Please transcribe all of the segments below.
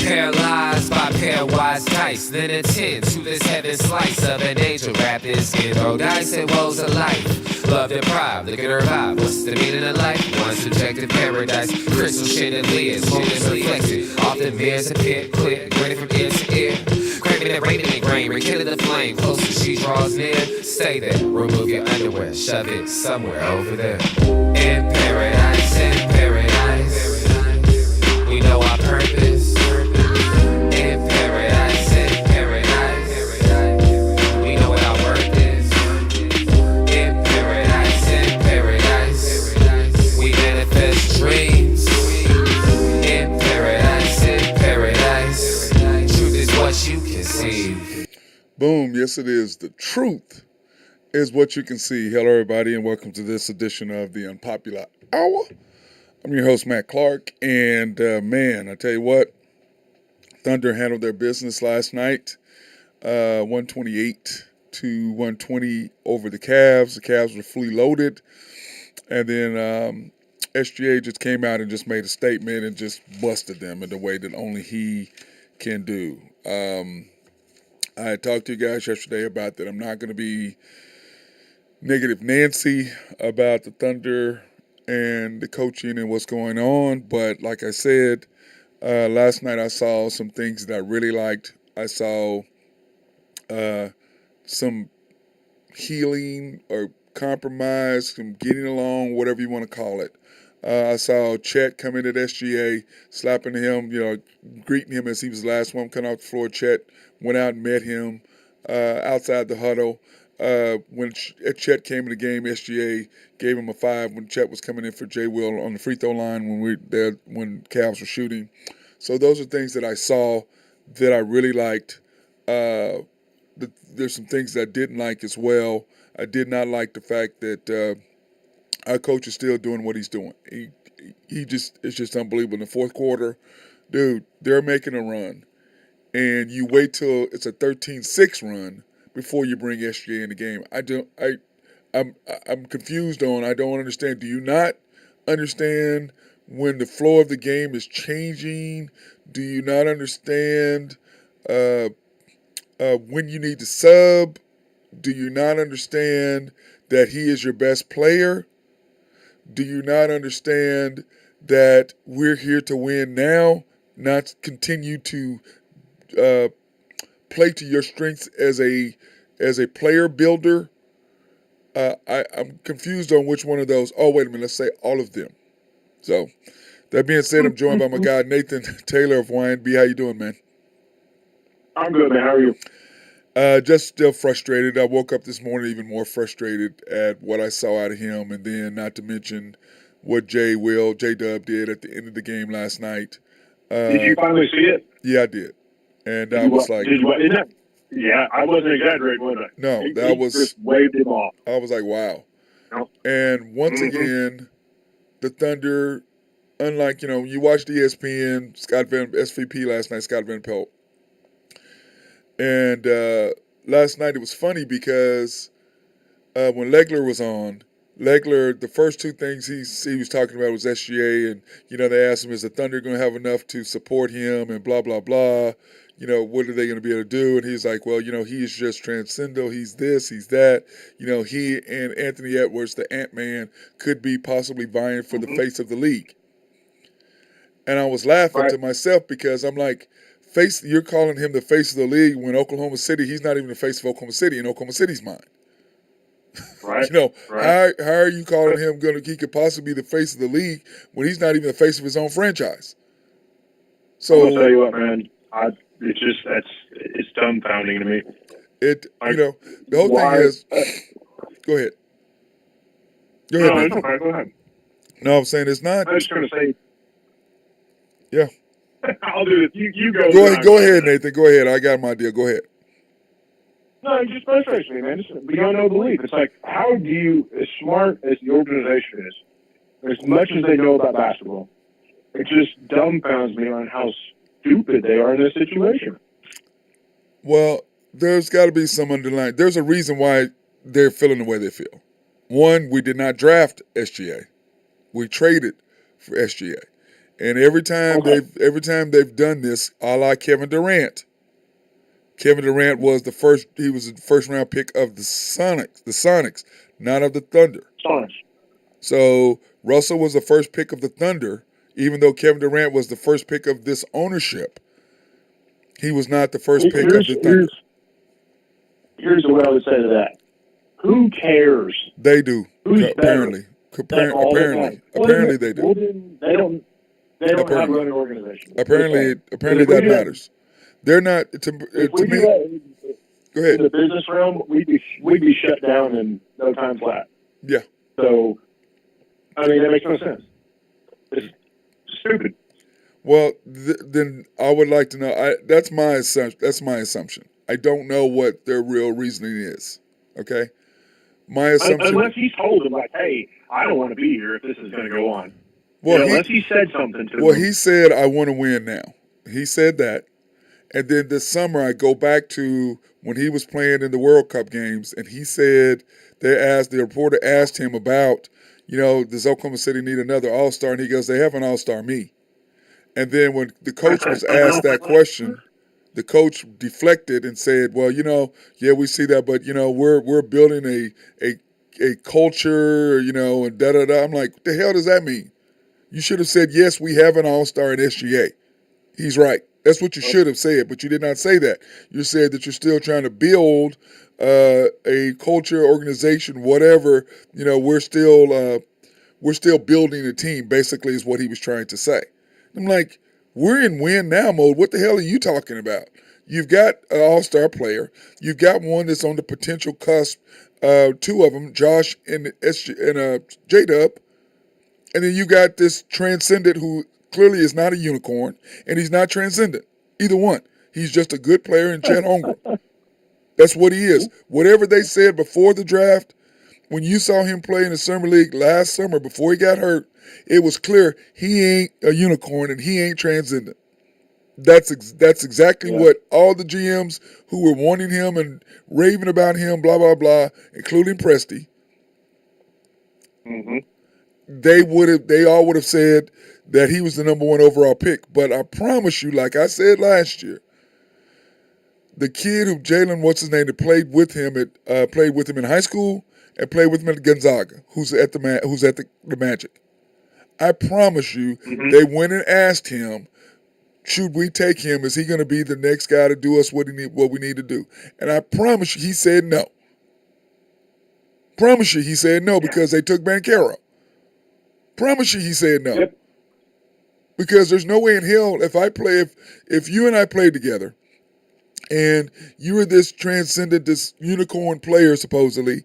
Paralyzed by pairwise dice, then attend to this heaven slice of an angel wrapped in skin. Roll dice and woes of life. Love deprived, look at her vibe. What's the meaning of life? One subjective paradise. Crystal chandeliers, moments reflected. Often mirrors appear clear, grinning from ear to ear. Craving that radiant grain, rekindling the flame. Closer she draws near. Stay there, remove your underwear, shove it somewhere over there. In paradise, we know our purpose. In paradise, we know what our worth is. In paradise, we manifest dreams. In paradise, truth is what you can see. Boom, yes it is. The truth is what you can see. Hello everybody and welcome to this edition of the Unpopular Hour. I'm your host, Matt Clark, and man, I tell you what, Thunder handled their business last night, 128 to 120 over the Cavs. The Cavs were fully loaded, and then SGA just came out and just made a statement and just busted them in the way that only he can do. I had talked to you guys yesterday about that I'm not going to be negative Nancy about the Thunder and the coaching and what's going on. But like I said, last night I saw some things that I really liked. I saw some healing or compromise, some getting along, whatever you want to call it. I saw Chet come in at SGA, slapping him, greeting him as he was the last one coming off the floor. Chet went out and met him outside the huddle. When Chet came in the game, SGA gave him a 5 when Chet was coming in for Jay Will on the free throw line when Cavs were shooting. So those are things that I saw that I really liked. There's some things that I didn't like as well. I did not like the fact that our coach is still doing what he's doing. It's just unbelievable. In the fourth quarter, dude, they're making a run, and you wait till it's a 13-6 run before you bring SGA in the game. I'm confused on. I don't understand. Do you not understand when the flow of the game is changing? Do you not understand when you need to sub? Do you not understand that he is your best player? Do you not understand that we're here to win now, not continue to play to your strengths as a player builder? I'm confused on which one of those. Oh, wait a minute. Let's say all of them. So, that being said, I'm joined by my guy, Nathan Taylor of YNB. How you doing, man? I'm good, man. How are you? Just still frustrated. I woke up this morning even more frustrated at what I saw out of him, and then not to mention what J-Dub did at the end of the game last night. Did you finally see it? Yeah, I did. And I was like... Yeah, I wasn't exaggerating, was I? No, he just waved him off. I was like, wow. No. And once again, the Thunder, unlike, you watched ESPN, SVP last night, Scott Van Pelt. And last night it was funny because when Legler was on, the first two things he was talking about was SGA, and they asked him, is the Thunder going to have enough to support him, and blah blah blah. What are they going to be able to do? And he's like, well, he is just transcendental. He's this, he's that. He and Anthony Edwards, the Ant-Man, could be possibly vying for the face of the league. And I was laughing to myself because I'm like, you're calling him the face of the league when Oklahoma City, he's not even the face of Oklahoma City in Oklahoma City's mind. Right. How are you calling him he could possibly be the face of the league when he's not even the face of his own franchise? So I'm gonna tell you what, man. It's dumbfounding to me. The whole thing is. Go ahead. No, it's okay. Go ahead. No, I'm saying it's not. I was just gonna say. Yeah. I'll do it. You go. Go ahead, Nathan. Go ahead. I got my idea. Go ahead. No, it just frustrates me, man. It's beyond no belief. It's like, how do you, as smart as the organization is, as much as they know about basketball, it just dumbfounds me on how stupid they are in this situation. Well, there's got to be some underlying. There's a reason why they're feeling the way they feel. One, we did not draft SGA. We traded for SGA. And every time they've done this, a la Kevin Durant. Kevin Durant was the first. He was the first round pick of the Sonics, not of the Thunder. Sonics. So Russell was the first pick of the Thunder, even though Kevin Durant was the first pick of this ownership. He was not the first pick of the Thunder. Here's what I would say to that. Who cares? They do. Who's apparently. better? Apparently they do. Well, then they don't have a running organization. Apparently that matters. They're not to me. Go ahead. In the business realm, we'd be shut down in no time flat. Yeah. So, I mean, that makes no sense. It's stupid. Well, then I would like to know. That's my assumption. I don't know what their real reasoning is. Okay, my assumption. Unless he's told him, like, "Hey, I don't want to be here if this is going to go on." Well, unless he said something to him. Well, he said, "I want to win now." He said that, and then this summer I go back to when he was playing in the World Cup games, and he said the reporter asked him about, does Oklahoma City need another All-Star, and he goes, "They have an All-Star, me." And then when the coach was asked that question, the coach deflected and said, "Well, yeah, we see that, but we're building a culture, and da da da." I'm like, "What the hell does that mean?" You should have said, "Yes, we have an All-Star in SGA." He's right. That's what you should have said, but you did not say that. You said that you're still trying to build a culture, organization, whatever. We're still building a team. Basically, is what he was trying to say. I'm like, we're in win now mode. What the hell are you talking about? You've got an all-star player. You've got one that's on the potential cusp. Two of them, Josh and J-Dub. And then you got this transcendent who clearly is not a unicorn, and he's not transcendent. Either one. He's just a good player in Chet Holmgren. That's what he is. Whatever they said before the draft, when you saw him play in the Summer League last summer before he got hurt, it was clear he ain't a unicorn and he ain't transcendent. That's exactly what all the GMs who were wanting him and raving about him, blah, blah, blah, including Presti, they all would have said that he was the number one overall pick. But I promise you, like I said last year, the kid who Jalen, that played with him in high school and played with him at Gonzaga, who's at the Magic. I promise you, they went and asked him, should we take him? Is he going to be the next guy to do us what we need to do? And I promise you, he said no. Promise you, he said no because they took Banchero. Promise you, he said no. Yep. Because there's no way in hell if you and I played together, and you were this transcendent, this unicorn player supposedly,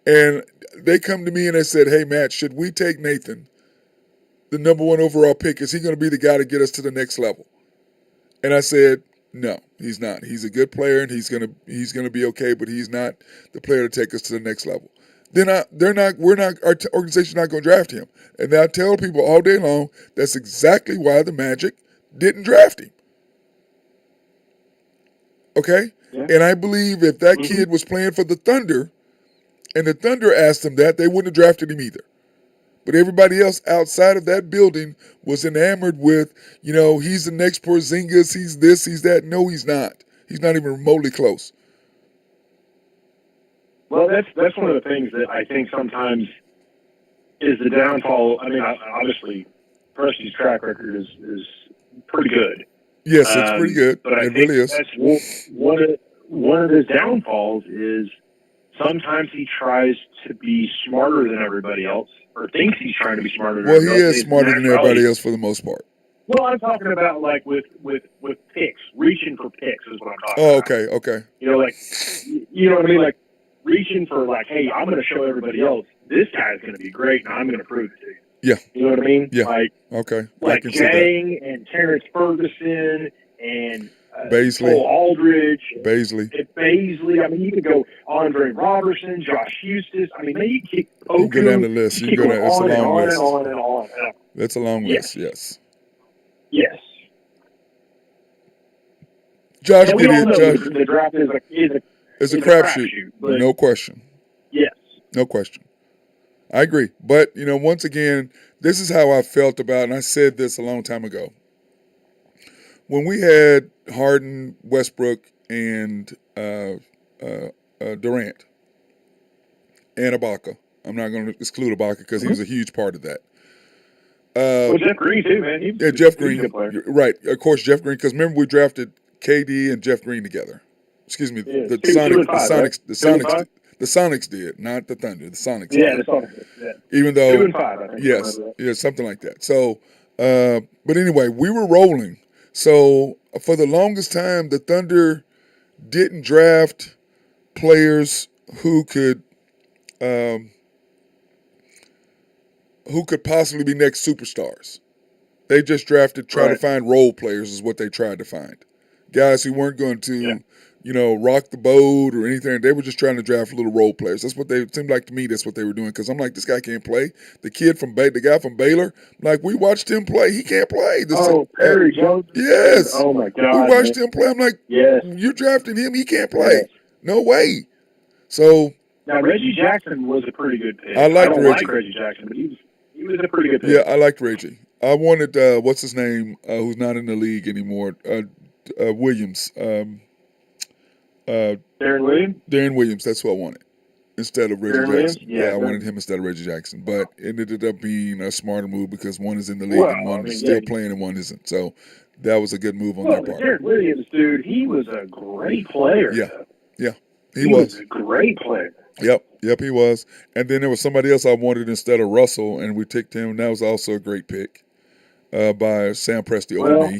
and they come to me and they said, "Hey, Matt, should we take Nathan, the number one overall pick? Is he going to be the guy to get us to the next level?" And I said, "No, he's not. He's a good player and he's gonna be okay, but he's not the player to take us to the next level." Then our organization's not going to draft him. And I tell people all day long that's exactly why the Magic didn't draft him. Okay? Yeah. And I believe if that kid was playing for the Thunder, and the Thunder asked him that, they wouldn't have drafted him either. But everybody else outside of that building was enamored with, he's the next Porzingis, he's this, he's that. No, he's not. He's not even remotely close. Well, that's one of the things that I think sometimes is the downfall. I mean, obviously, Presti's track record is pretty good. Yes, it's pretty good. But I it think really is. That's one of his downfalls is sometimes he tries to be smarter than everybody else, or thinks he's trying to be smarter than everybody else. Well, he is smarter than everybody else for the most part. Well, I'm talking about like with picks, reaching for picks is what I'm talking about. Oh, okay. You know what I mean? Like reaching for like, hey, I'm going to show everybody else this guy's going to be great, and I'm going to prove it to you. Yeah. You know what I mean? Yeah. Like, okay. Like Jang and Terrence Ferguson and Baisley. Cole Aldridge. Baisley. I mean, you could go Andre Robertson, Josh Hustis. I mean, you keep you go down the list. You go down. It's a long list. On and on. That's a long list. Yes. Yes. Josh and we all know the draft is a crapshoot. No question. Yes. No question. I agree. But, once again, this is how I felt about, and I said this a long time ago. When we had Harden, Westbrook, and Durant, and Ibaka, I'm not going to exclude Ibaka because he was a huge part of that. Well, Jeff Green, too, man. Jeff He's Green. a good player. Right. Of course, Jeff Green, because remember we drafted KD and Jeff Green together. Excuse me, Yeah, the 2 and 5, Sonics, right? the 2 and Sonics, 5? the Sonics did, not the Thunder. The Sonics Yeah, did. the Sonics. Yeah. Even though 2 and 5, I think. yes, something like that. So, but anyway, we were rolling. So for the longest time, the Thunder didn't draft players who could possibly be next superstars. They just tried to find role players is what they tried to find. Guys who weren't going to, rock the boat or anything. They were just trying to draft little role players. That's what it seemed like to me. That's what they were doing. Because I'm like, this guy can't play. The guy from Baylor, like we watched him play. He can't play. Perry Jones. Yes. Oh my God. We watched him play. I'm like, you're drafting him. He can't play. Yes. No way. So now Reggie Jackson was a pretty good pick. I don't like Reggie Jackson, but he was a pretty good pick. Yeah, I liked Reggie. I wanted what's his name? Who's not in the league anymore? Williams. Darren Williams. Darren Williams. That's who I wanted instead of Reggie Darren Jackson. Williams? Yeah, I wanted him instead of Reggie Jackson, but it ended up being a smarter move because one is in the league and one is still playing and one isn't. So that was a good move on their part. Darren Williams, dude, he was a great player. Yeah, he was a great player. Yep, he was. And then there was somebody else I wanted instead of Russell, and we picked him. And that was also a great pick by Sam Presti over me.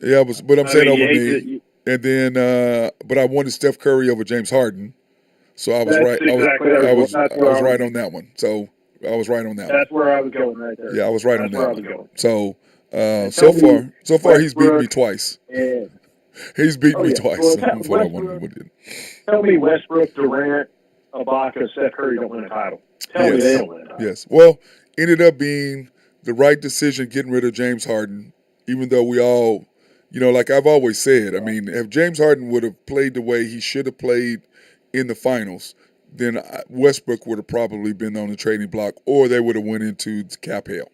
Yeah, but I'm saying over me. And then, but I wanted Steph Curry over James Harden, so I was right. I was right on that one. So I was right on that one. That's where I was going right there. Yeah, I was right on that one. So so far he's beaten me twice. Yeah. He's beaten me twice. Well, tell me Westbrook, Durant, Ibaka, Steph Curry don't win a title. Tell me they don't win a title. Yes. Well, ended up being the right decision getting rid of James Harden, even though we all, like I've always said, I mean, if James Harden would have played the way he should have played in the finals, then Westbrook would have probably been on the trading block or they would have went into cap hell.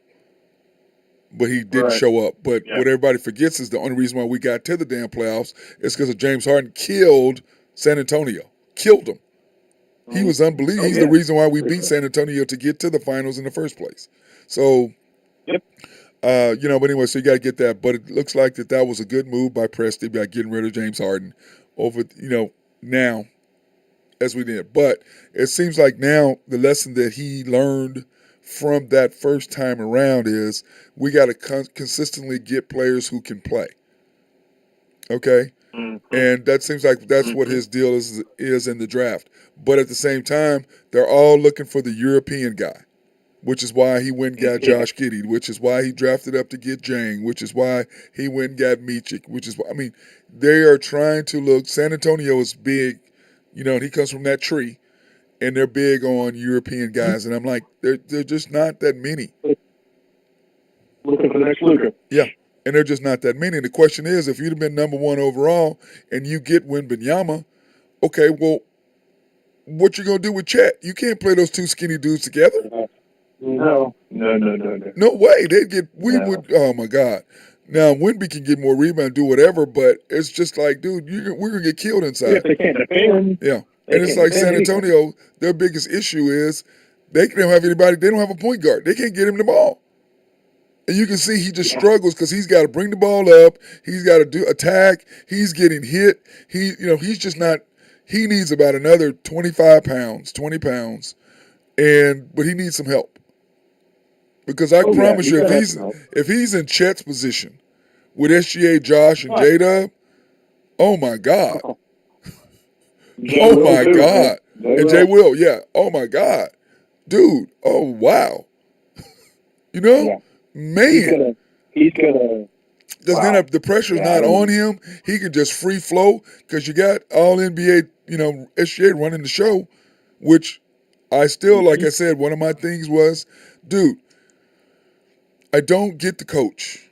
But he didn't show up. But what everybody forgets is the only reason why we got to the damn playoffs is because of James Harden killed San Antonio. Killed them. He was unbelievable. He's the reason why we beat San Antonio to get to the finals in the first place. So, but anyway, so you got to get that. But it looks like that was a good move by Presti by getting rid of James Harden over, now as we did. But it seems like now the lesson that he learned from that first time around is we got to consistently get players who can play. Okay? Mm-hmm. And that seems like that's what his deal is in the draft. But at the same time, they're all looking for the European guy, which is why he went and got Josh Giddey, which is why he drafted up to get Jang, which is why he went and got Micic, which is why, they are trying to look. San Antonio is big, and he comes from that tree. And they're big on European guys, and I'm like, they're just not that many. Looking for the next Luka. Yeah, and they're just not that many. And the question is, if you'd have been number one overall and you get Wembanyama, okay, well, what you gonna do with Chet? You can't play those two skinny dudes together. No. No way. Would. Oh my God. Now Wemby can get more rebound, do whatever, but it's just like, dude, we're gonna get killed inside. Yeah, they can't defend. Yeah. And it's like San Antonio, their biggest issue is they don't have anybody, they don't have a point guard. They can't get him the ball. And you can see he just struggles because he's got to bring the ball up. He's got to do attack. He's getting hit. He's just not, he needs about another 25 pounds, 20 pounds. But he needs some help. Because I promise you, if he's in Chet's position with SGA, Josh, and J-Dub, oh my God. Oh my God. And Jay Will, yeah. Oh my God. Dude, oh wow. Man. He's gonna Because then the pressure's not on him. He can just free flow because you got all NBA, SGA running the show, which I still, like I said, one of my things was, dude, I don't get the coach.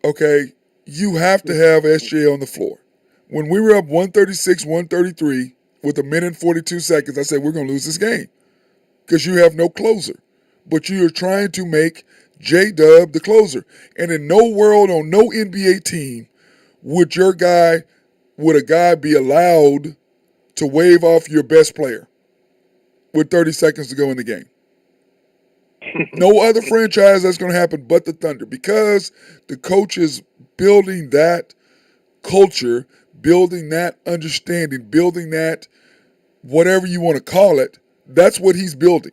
Okay? You have to have SGA on the floor. When we were up 136, 133 with a minute and 42 seconds, I said, we're going to lose this game. because you have no closer. But you are trying to make J-Dub the closer. And in no world on no NBA team would a guy be allowed to wave off your best player with 30 seconds to go in the game. No other franchise that's going to happen but the Thunder, because the coach is building that culture, building that understanding, building that whatever you want to call it. That's what he's building.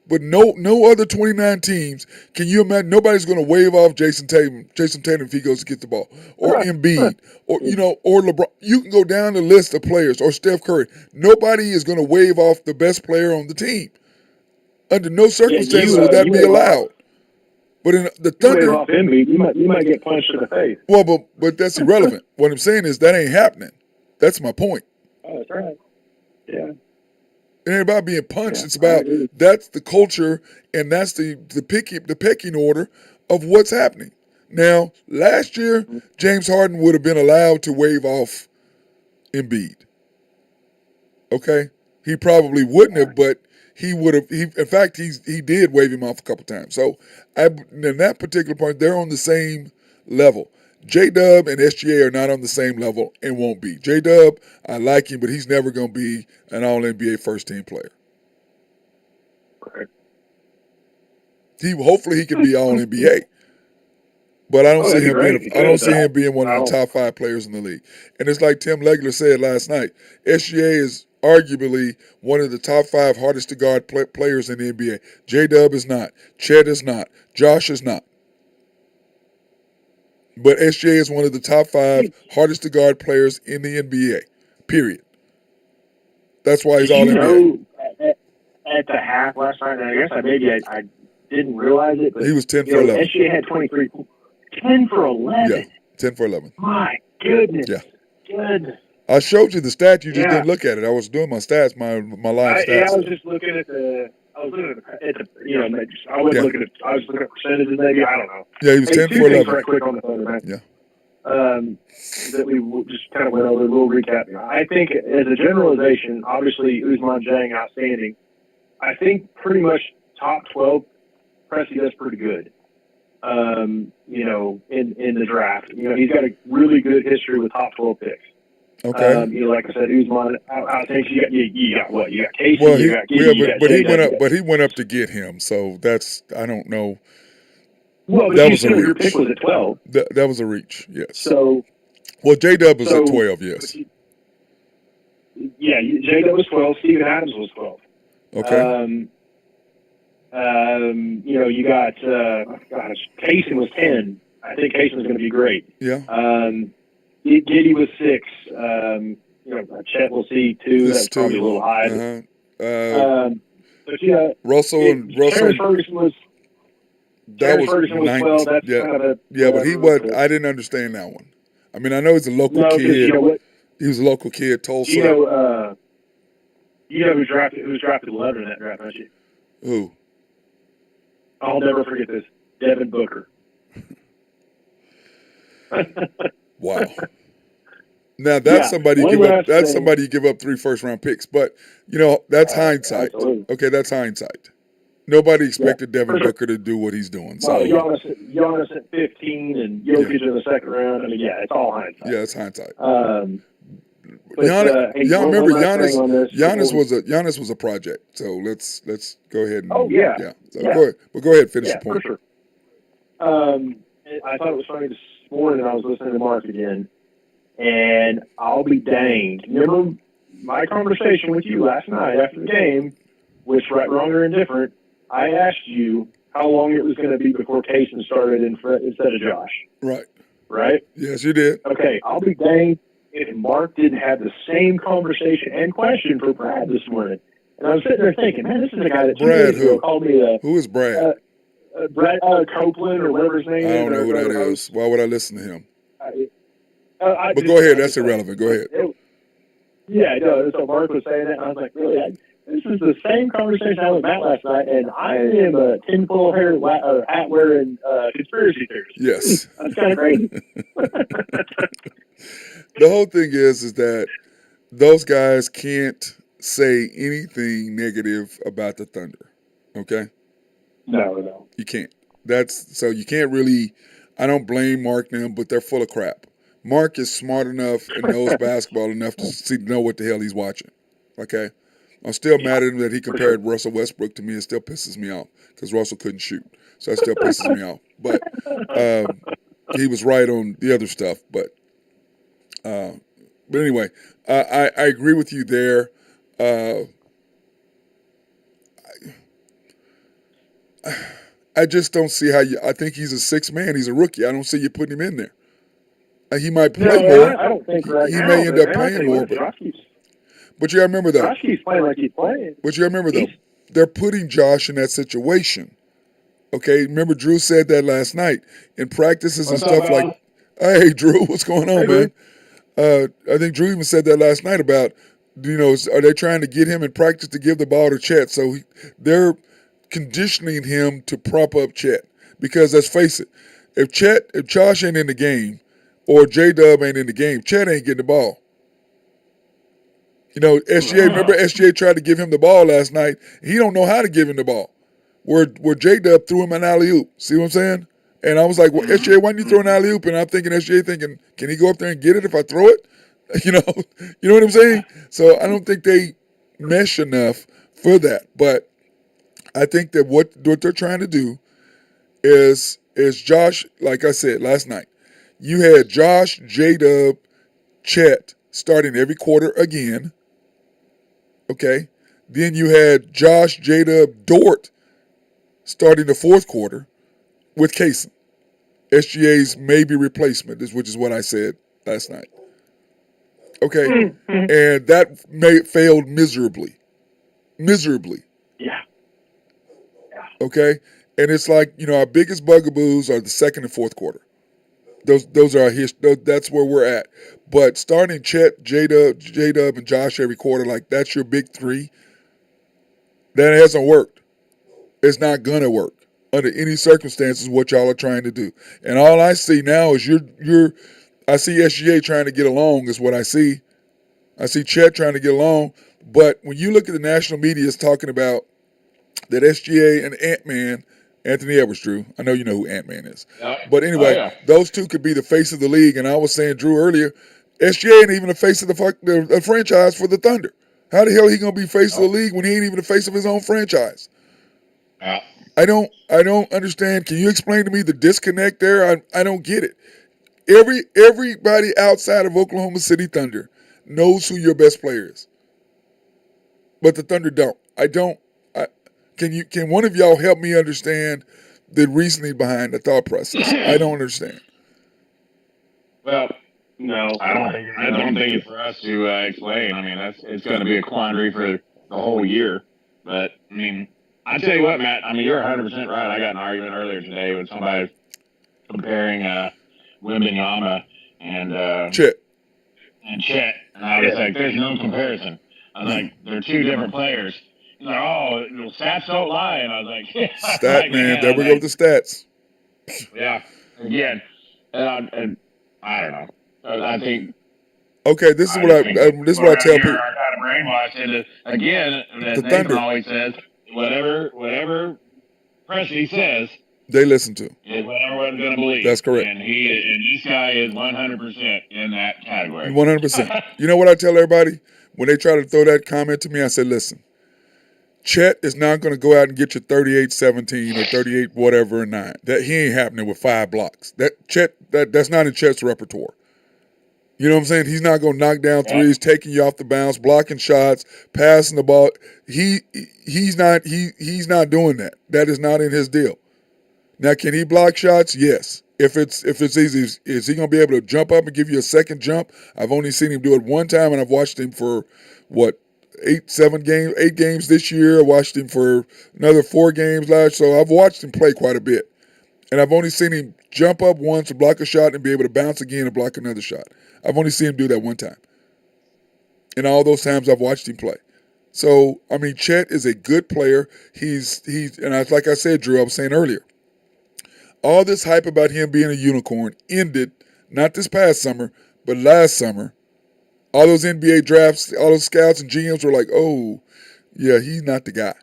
But no other 29 teams, can you imagine? Nobody's going to wave off Jason Tatum if he goes to get the ball, or Embiid, or or LeBron. You can go down the list of players, or Steph Curry. Nobody is going to wave off the best player on the team. Under no circumstances would that be allowed. But in the Thunder, wave off Embiid, you might get punched in the face. Well, but that's irrelevant. What I'm saying is that ain't happening. That's my point. Oh, that's right. Yeah. It ain't about being punched. It's about that's the culture, and that's the pecking order of what's happening. Now, last year, James Harden would have been allowed to wave off Embiid. Okay? He probably wouldn't have, but he would have. In fact, he did wave him off a couple times. So, in that particular part, they're on the same level. J-Dub and SGA are not on the same level and won't be. J-Dub, I like him, but he's never going to be an All-NBA first-team player. Right. Hopefully he can be All-NBA, but I don't see him being one of the top 5 players in the league. And it's like Tim Legler said last night, SGA is arguably one of the top 5 hardest to guard players in the NBA. J-Dub is not. Chet is not. Josh is not. But SGA is one of the top 5 hardest to guard players in the NBA, period. That's why he's All-NBA. At the half last night, and I guess I didn't realize it, but he was 10 for 11. SGA had 23. 10 for 11? Yeah, 10 for 11. My goodness. Yeah. Goodness. I showed you the stat. You just didn't look at it. I was doing my stats, my live stats. Yeah, I was just looking at the I was looking at percentages maybe. I don't know. Yeah, he was 10 for 11. Right quick on the Thunder, man. Yeah. That we just kind of went over. We'll recap. I think as a generalization, obviously Usman Jang outstanding. I think pretty much top 12, Pressey does pretty good. In the draft, he's got a really good history with top 12 picks. Okay. Like I said, Usman outsthinks you got what? You got Casey. Well, you got Giddy, but he went up to get him. So that's I don't know. Well, that was a reach. Your pick was at 12. That was a reach. Yes. So. Well, J-Dub was at 12. Yes. J-Dub was 12. Steven Adams was 12. Okay. You got Kaysen was 10. I think Kaysen was going to be great. Yeah. Giddy was 6. Chet will see 2. That's probably a little high. But yeah, Russell. Terrence Ferguson was. That was Ferguson was 12. That's kind of a. Yeah, but he was. I didn't understand that one. I mean, I know he's a local kid. You know what? He was a local kid, Tulsa. You know who was drafted 11 in that draft, don't you? Who? I'll never forget this. Devin Booker. Wow. Now that's somebody you give up. That's somebody you give up 3 first-round picks. But that's hindsight. Absolutely. Okay, that's hindsight. Nobody expected Devin Booker to do what he's doing. So Giannis at 15 and Jokic in the second round. I mean, it's all hindsight. Yeah, it's hindsight. Giannis was a project. So let's go ahead and Go ahead, finish the point. For sure. I thought it was funny this morning. I was listening to Mark again, and I'll be danged. Remember my conversation with you last night after the game, which right, wrong, or indifferent. I asked you how long it was going to be before Kaysen started instead of Josh. Right? Yes, you did. Okay, I'll be danged if Mark didn't have the same conversation and question for Brad this morning. And I was sitting there thinking, man, this is a guy that 2 days ago called me who is Brad? Brad Copeland or whatever his name is. I don't know who that is. Why would I listen to him? But go ahead. That's irrelevant. Go ahead. So Mark was saying that, and I was like, really? This is the same conversation I had with Matt last night, and I am a tinfoil hat wearing conspiracy theorist. Yes. That's kind of crazy. The whole thing is that those guys can't say anything negative about the Thunder. Okay, No. you can't. That's so you can't really. I don't blame Mark now, but they're full of crap. Mark is smart enough and knows basketball enough to know what the hell he's watching. Okay, I'm still Yeah, mad at him that he for sure. compared Russell Westbrook to me. It still pisses me off because Russell couldn't shoot, so that still pisses me off. But um, he was right on the other stuff. Uh, but anyway, I agree with you there. Uh, I just don't see how you. I think he's a six man. He's a rookie. I don't see you putting him in there. He might play No, more. I don't think right He now. may end But up man, I'll playing tell you more. what, But you gotta remember though. Josh keeps playing like he's playing. But you gotta remember He's though. They're putting Josh in that situation. Okay. Remember Drew said that last night in practices and what's up, stuff like. Alan? Hey Drew, what's going Hey, on, Drew. man? I think Drew even said that last night about, are they trying to get him in practice to give the ball to Chet? So they're conditioning him to prop up Chet. Because let's face it, if Josh ain't in the game, or J Dub ain't in the game, Chet ain't getting the ball. SGA, remember SGA tried to give him the ball last night. He don't know how to give him the ball. Where J Dub threw him an alley oop. See what I'm saying? And I was like, well, SGA, why didn't you throw an alley oop? And I'm thinking SGA thinking, can he go up there and get it if I throw it? You know, you know what I'm saying? So I don't think they mesh enough for that. But I think that what they're trying to do is Josh, like I said last night, you had Josh, J Dub, Chet starting every quarter again. Okay. Then you had Josh, J Dub, Dort starting the fourth quarter with Kaysen. SGA's maybe replacement, which is what I said last night. Okay. And that failed miserably. Miserably. Yeah. Okay. And it's like, our biggest bugaboos are the second and fourth quarter. Those are our that's where we're at. But starting Chet, J-Dub, and Josh every quarter, like that's your big three, that hasn't worked. It's not gonna work under any circumstances what y'all are trying to do. And all I see now is I see SGA trying to get along is what I see. I see Chet trying to get along. But when you look at the national media is talking about that SGA and Ant-Man, Anthony Edwards, Drew. I know you know who Ant-Man is. Yep. But anyway, those two could be the face of the league. And I was saying, Drew, earlier, SGA ain't even the face of the franchise for the Thunder. How the hell he gonna be face of the league when he ain't even the face of his own franchise? Yeah. I don't understand. Can you explain to me the disconnect there? I don't get it. Everybody outside of Oklahoma City Thunder knows who your best player is. But the Thunder don't. Can one of y'all help me understand the reasoning behind the thought process? I don't understand. Well, no, I don't think it's for us to explain. I mean, it's going to be a quandary for the whole year. But I mean, I tell you what, Matt. I mean, you're 100% right. I got an argument earlier today with somebody comparing Wembanyama and Chet. and I was like, "There's no comparison." I was like, "They're two different players." He's like, "Oh, stats don't lie," and I was like, Stat man, there we go with the stats. Yeah, again, and I don't know. I think. Okay, this is what I tell people. Are kind of brainwashed into again. As The Nathan Thunder. always says, whatever Presti says, They listen to. is what everyone's going to believe. That's correct. And this guy is 100% in that category. 100%. You know what I tell everybody when they try to throw that comment to me? I said, listen, Chet is not going to go out and get you 38-17 or 38 whatever and 9. That he ain't happening with 5 blocks. That's not in Chet's repertoire. You know what I'm saying? He's not going to knock down threes, taking you off the bounce, blocking shots, passing the ball. He's not doing that. That is not in his deal. Now, can he block shots? Yes. If it's easy, is he going to be able to jump up and give you a second jump? I've only seen him do it one time, and I've watched him for 8 games this year. I watched him for another 4 games last. So I've watched him play quite a bit, and I've only seen him jump up once to block a shot and be able to bounce again and block another shot. I've only seen him do that one time. And all those times I've watched him play. So, I mean, Chet is a good player. Like I said, Drew, I was saying earlier, all this hype about him being a unicorn ended not this past summer, but last summer. All those NBA drafts, all those scouts and GMs were like, oh, yeah, he's not the guy.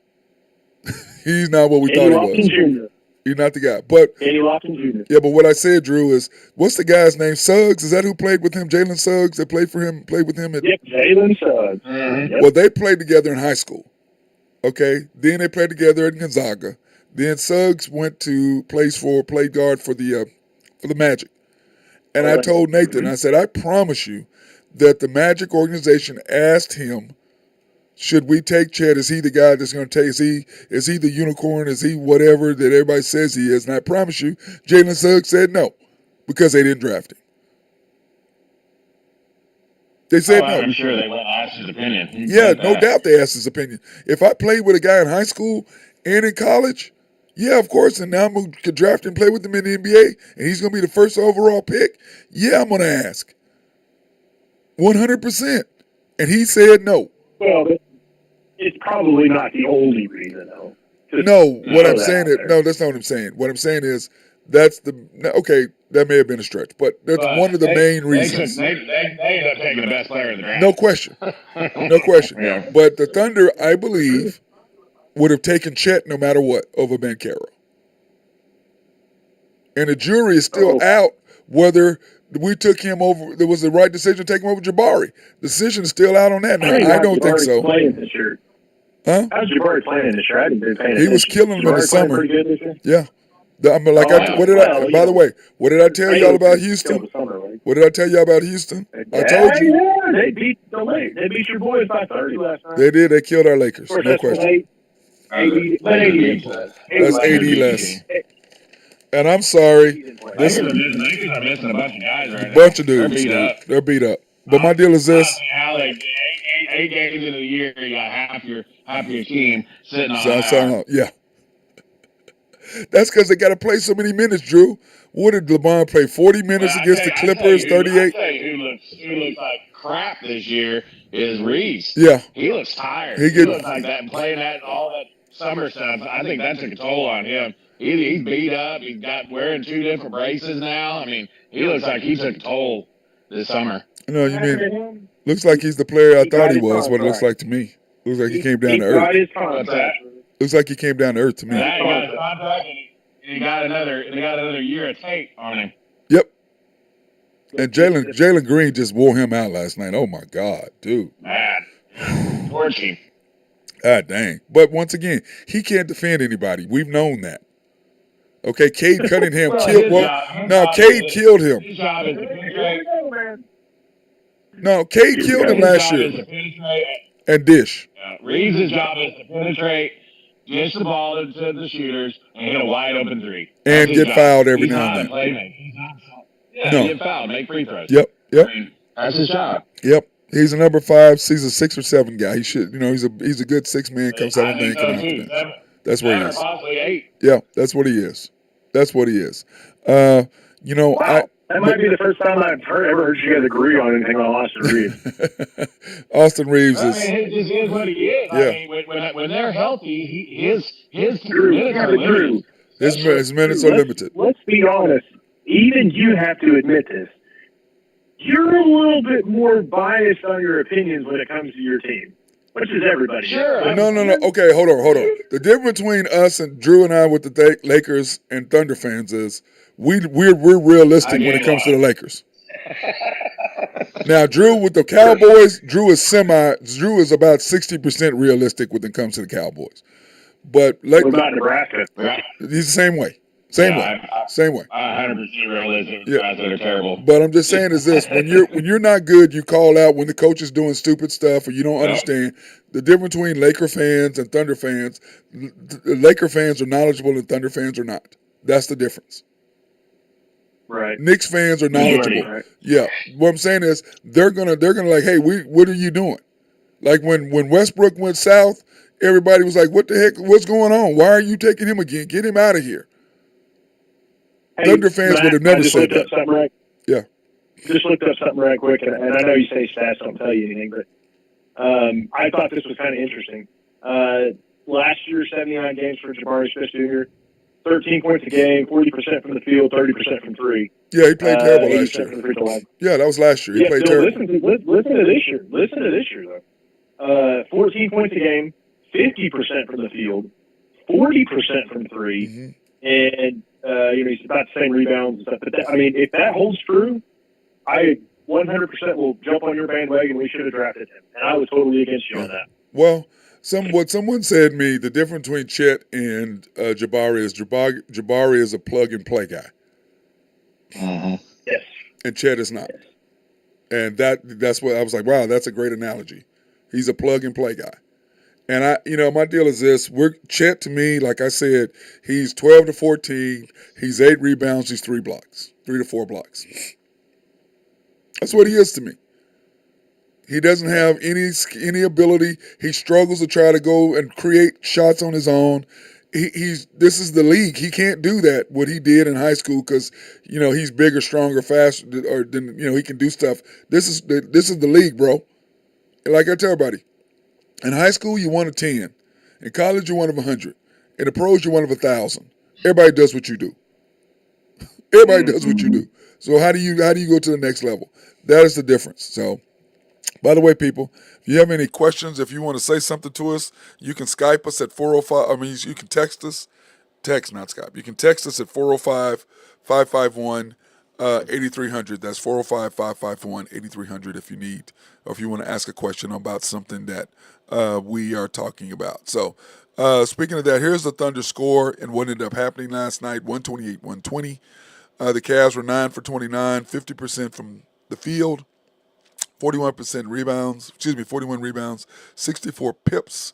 He's not what we Kenny thought he Lofton was. Jr. He's not the guy. But Kenny Lofton Jr. yeah, but what I said, Drew, is what's the guy's name? Suggs? Is that who played with him? Jalen Suggs that played with him at. Yep, Jalen Suggs. Yep. Well, they played together in high school. Okay, then they played together at Gonzaga. Then Suggs went to play guard for the Magic. And I told Nathan, I said, I promise you that the Magic organization asked him, should we take Chet? Is he the guy that's going to take? Is he the unicorn? Is he whatever that everybody says he is? And I promise you, Jalen Suggs said no, because they didn't draft him. They said no. I'm sure they went and asked his opinion. Yeah, no doubt they asked his opinion. If I played with a guy in high school and in college, yeah, of course, and now I'm going to draft and play with him in the NBA, and he's going to be the first overall pick, yeah, I'm going to ask. 100%. And he said no. Well, it's probably not the only reason, though. No, what I'm saying is, no, that's not what I'm saying. What I'm saying is, okay, that may have been a stretch, but that's one of the main reasons. They ended up taking the best player in the draft. No question. No question. Yeah. But the Thunder, I believe, would have taken Chet no matter what over Banchero. And the jury is still out whether we took him over. There was the right decision to take him over Jabari. The decision is still out on that now. I don't think so. Playing this year. Huh? How's Jabari playing this year? I didn't been paying He was killing them in the summer. Pretty good this year? Yeah. By the way, what did I tell y'all about Houston? What did I tell y'all about Houston? I told you. Yeah, they beat the Lakers. They beat your boys by 30 last night. They did. They killed our Lakers. No question. 80 That's 80 less. And I'm sorry. Lakers are missing a bunch of guys right now. Bunch of dudes. They're beat up. But my deal is this. How they eight games into the year, you got half your team sitting on. Yeah. That's because they got to play so many minutes, Drew. What did LeBron play? 40 minutes against the Clippers, 38? Who looks like crap this year is Reeves. Yeah. He looks tired. He looks like that, playing that all that summer stuff. I think that took a toll on him. He's beat up. He's got wearing 2 different braces now. I mean, he looks like he took a toll this summer. No, you mean, looks like he's the player I thought he was, what it looks like to me. Looks like he came down to earth. Looks like he came down to earth to me. Yeah, he got a contract and he got another year of tape on him. Yep. And Jalen Green just wore him out last night. Oh my God, dude. Man. Torching. God dang. But once again, he can't defend anybody. We've known that. Okay, Cade Cunningham Cade killed him. His job is to penetrate. No, Cade killed him last year. And dish. Reeves' job is to penetrate, dish the ball into the shooters, and hit a wide open 3. And get fouled every now and then. Get fouled, make free throws. Yep. I mean, that's his job. Yep. He's a number 5. He's a 6 or 7 guy. He should, he's a good 6-man, comes out of the bench coming off the bench. That's what he is. Possibly 8. Yeah, that's what he is. That's what he is. Wow. That might be the first time I've ever heard you guys agree on anything on Austin Reeves. Austin Reeves is. It just is what he is. Yeah. I mean, when they're healthy, his minutes are Drew. limited. His minutes are limited. Let's be honest. Even you have to admit this. You're a little bit more biased on your opinions when it comes to your team, which is everybody. Sure. No. Okay, hold on. The difference between us and Drew and I with the Lakers and Thunder fans is we're realistic when it comes to the Lakers. Now, Drew with the Cowboys, Drew is about 60% realistic when it comes to the Cowboys. But what about Nebraska? He's the same way. Same way. 100% realistic. Guys that are terrible. But I'm just saying is this: when you're not good, you call out when the coach is doing stupid stuff or you don't understand. The difference between Laker fans and Thunder fans: Laker fans are knowledgeable and Thunder fans are not. That's the difference. Right. Knicks fans are knowledgeable. Right. Yeah. What I'm saying is they're gonna like, hey, what are you doing? Like when Westbrook went south, everybody was like, what the heck? What's going on? Why are you taking him again? Get him out of here. Hey, Thunder fans would have never said that. Just looked up something right quick, and I know you say stats don't tell you anything, but I thought this was kind of interesting. Last year, 79 games for Jabari Smith Jr., 13 points a game, 40% from the field, 30% from 3. Yeah, he played terrible last year. Yeah, that was last year. He played terrible. Listen to this year. Listen to this year, though. 14 points a game, 50% from the field, 40% from 3, and he's about the same rebounds and stuff. But if that holds true, I 100% will jump on your bandwagon. We should have drafted him, and I was totally against you on that. Well, what someone said to me, the difference between Chet and Jabari is Jabari is a plug and play guy. Yes. And Chet is not. Yes. And that's what I was like, wow, that's a great analogy. He's a plug and play guy. And my deal is this: Chet to me, like I said, he's 12 to 14, he's 8 rebounds, he's 3 to 4 blocks. That's what he is to me. He doesn't have any ability. He struggles to try to go and create shots on his own. This is the league. He can't do that what he did in high school because he's bigger, stronger, faster, or than he can do stuff. This is the league, bro. And like I tell everybody, in high school you one of 10, in college you're one of 100, in the pros you're one of 1,000. Everybody does what you do. Everybody does what you do. So how do you go to the next level? That is the difference. So, by the way, people, if you have any questions, if you want to say something to us, you can Skype us at 405. You can text us. Text, not Skype. You can text us at 405-551-8300. That's 405-551-8300 if you need, or if you want to ask a question about something that we are talking about. So, speaking of that, here's the Thunder score and what ended up happening last night, 128-120. The Cavs were 9 for 29, 50% from the field. 41 rebounds, 64 pips,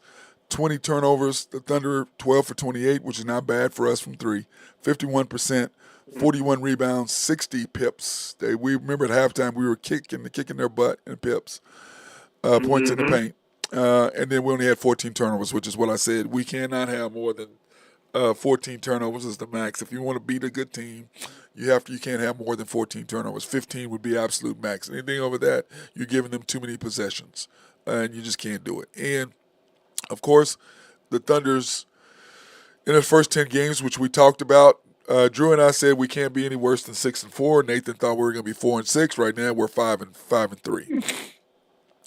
20 turnovers. The Thunder 12 for 28, which is not bad for us from 3. 51%, 41 rebounds, 60 pips. We remember at halftime we were kicking their butt in pips, points in the paint. And then we only had 14 turnovers, which is what I said. We cannot have more than 14 turnovers is the max. If you want to beat a good team, you can't have more than 14 turnovers. 15 would be absolute max. Anything over that, you're giving them too many possessions, and you just can't do it. And of course, the Thunder's in the first 10 games, which we talked about. Drew and I said we can't be any worse than 6-4. Nathan thought we were going to be 4-6. Right now, we're 5-3.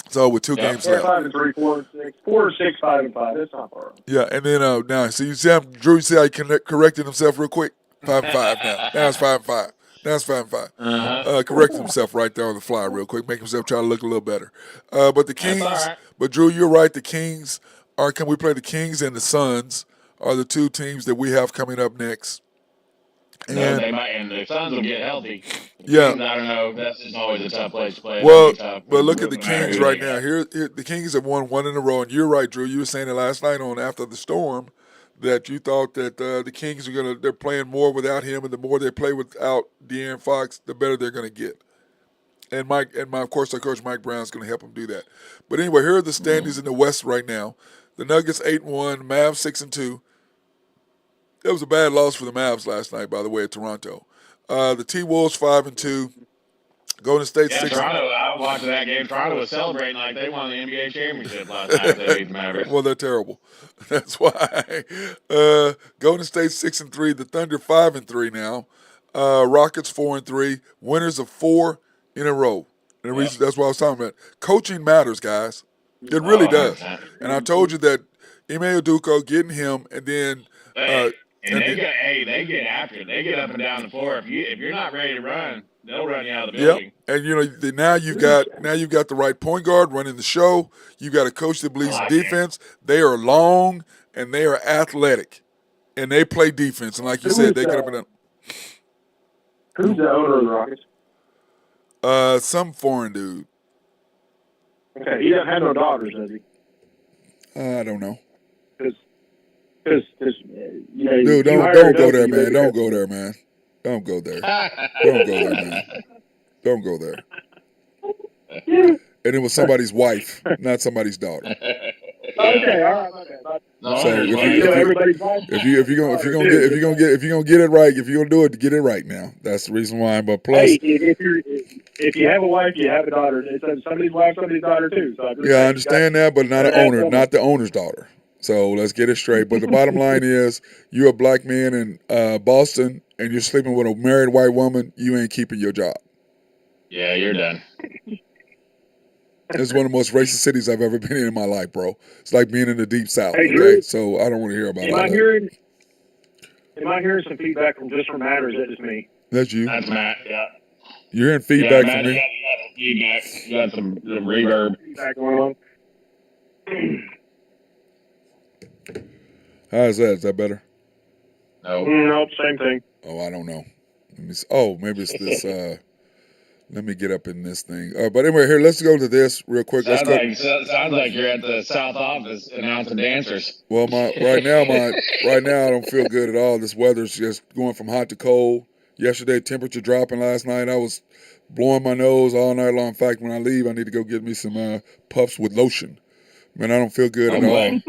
So with 2 games left. 5-3, 4-6, 4-6, 5-5. That's not far. Yeah, and then now, so you see how Drew how he corrected himself real quick. 5-5 now. Now it's 5-5. Now it's 5-5. Corrected himself right there on the fly real quick, make himself try to look a little better. But the Kings, right. But Drew, you're right. The Kings can we play the Kings and the Suns are the 2 teams that we have coming up next. And the Suns will get healthy. Yeah. Kings, I don't know. That's just always a tough place to play. Well, but look at the Kings right now. Here, the Kings have won 1 in a row, and you're right, Drew. You were saying it last night on After the Storm that you thought that the Kings they're playing more without him, and the more they play without De'Aaron Fox, the better they're going to get. And of course, our coach Mike Brown's going to help them do that. But anyway, here are the standings in the West right now. The Nuggets 8-1, Mavs 6-2. That was a bad loss for the Mavs last night, by the way, at Toronto. The T-Wolves 5-2. Golden State 6. Toronto, I was watching that game. Toronto was celebrating like they won the NBA championship last night. They beat the Mavericks. Well, they're terrible. That's why. Golden State 6-3. The Thunder 5-3 now. Rockets 4-3. Winners of 4 in a row. And the reason that's what I was talking about. Coaching matters, guys. It really does. And I told you that Ime Udoka, getting him, and then. They get after it. They get up and down the floor. If you're not ready to run, they'll run you out of the building. Yep. And now you've got the right point guard running the show. You've got a coach that believes in defense. They are long and they are athletic, and they play defense. And like you said, they could have been done. Who's the owner of the Rockets? Some foreign dude. Okay, he doesn't have no daughters, does he? I don't know. Because dude, don't go there, man. Don't go there, man. Don't go there. Don't go there, man. Don't go there. And it was somebody's wife, not somebody's daughter. Okay, all right, okay. So if you're gonna get it right, if you're gonna do it, get it right now. That's the reason why. But plus, hey, if you have a wife, you have a daughter. It's somebody's wife, somebody's daughter too. So I understand that, but not an owner, not the owner's daughter. So let's get it straight. But the bottom line is, you're a black man in Boston, and you're sleeping with a married white woman. You ain't keeping your job. Yeah, you're done. It's one of the most racist cities I've ever been in my life, bro. It's like being in the deep south. Hey, Okay, Drew, so I don't want to hear about am all I that. hearing? Am I hearing some feedback from Matt, or is that just me? That's you. That's Matt. Yeah. You're hearing Yeah, feedback Matt, from me. you got some feedback. You got some reverb. Feedback going on. How is that? Is that better? No. Nope, same thing. Oh, I don't know. Let me see. Oh, maybe it's this. Let me get up in this thing. But anyway, here, let's go to this real quick. Let's go. Sounds like you're at the South Office announcing dancers. Well, right now I don't feel good at all. This weather's just going from hot to cold. Yesterday, temperature dropping. Last night, I was blowing my nose all night long. In fact, when I leave, I need to go get me some puffs with lotion. Man, I don't feel good at all. I mean,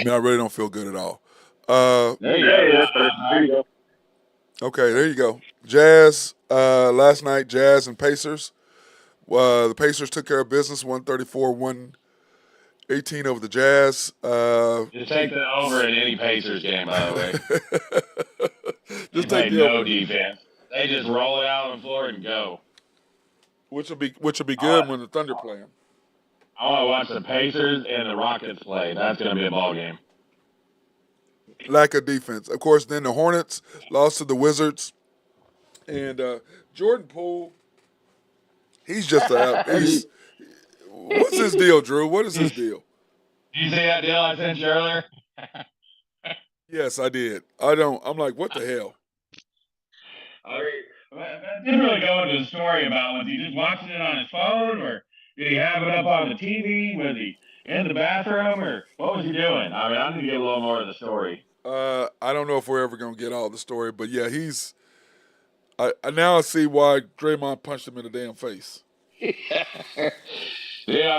I really don't feel good at all. There you go. That's fair. There you go. Okay, there you go. Jazz. Last night, Jazz and Pacers. The Pacers took care of business, 134-118 over the Jazz. Just take the over in any Pacers game, by the way. Just They take play the no over. defense. They just roll it out on the floor and go. Which will be good when the Thunder play them. I want to watch the Pacers and the Rockets play. That's going to be a ball game. Lack of defense. Of course, then the Hornets lost to the Wizards. And Jordan Poole, he's just what's his deal, Drew? What is his deal? Did you see that deal I sent you earlier? Yes, I did. I'm like, what the hell? That didn't really go into the story about was he just watching it on his phone or did he have it up on the TV? Was he in the bathroom or what was he doing? I mean, I need to get a little more of the story. I don't know if we're ever gonna get all the story, but yeah, I now see why Draymond punched him in the damn face. Yeah,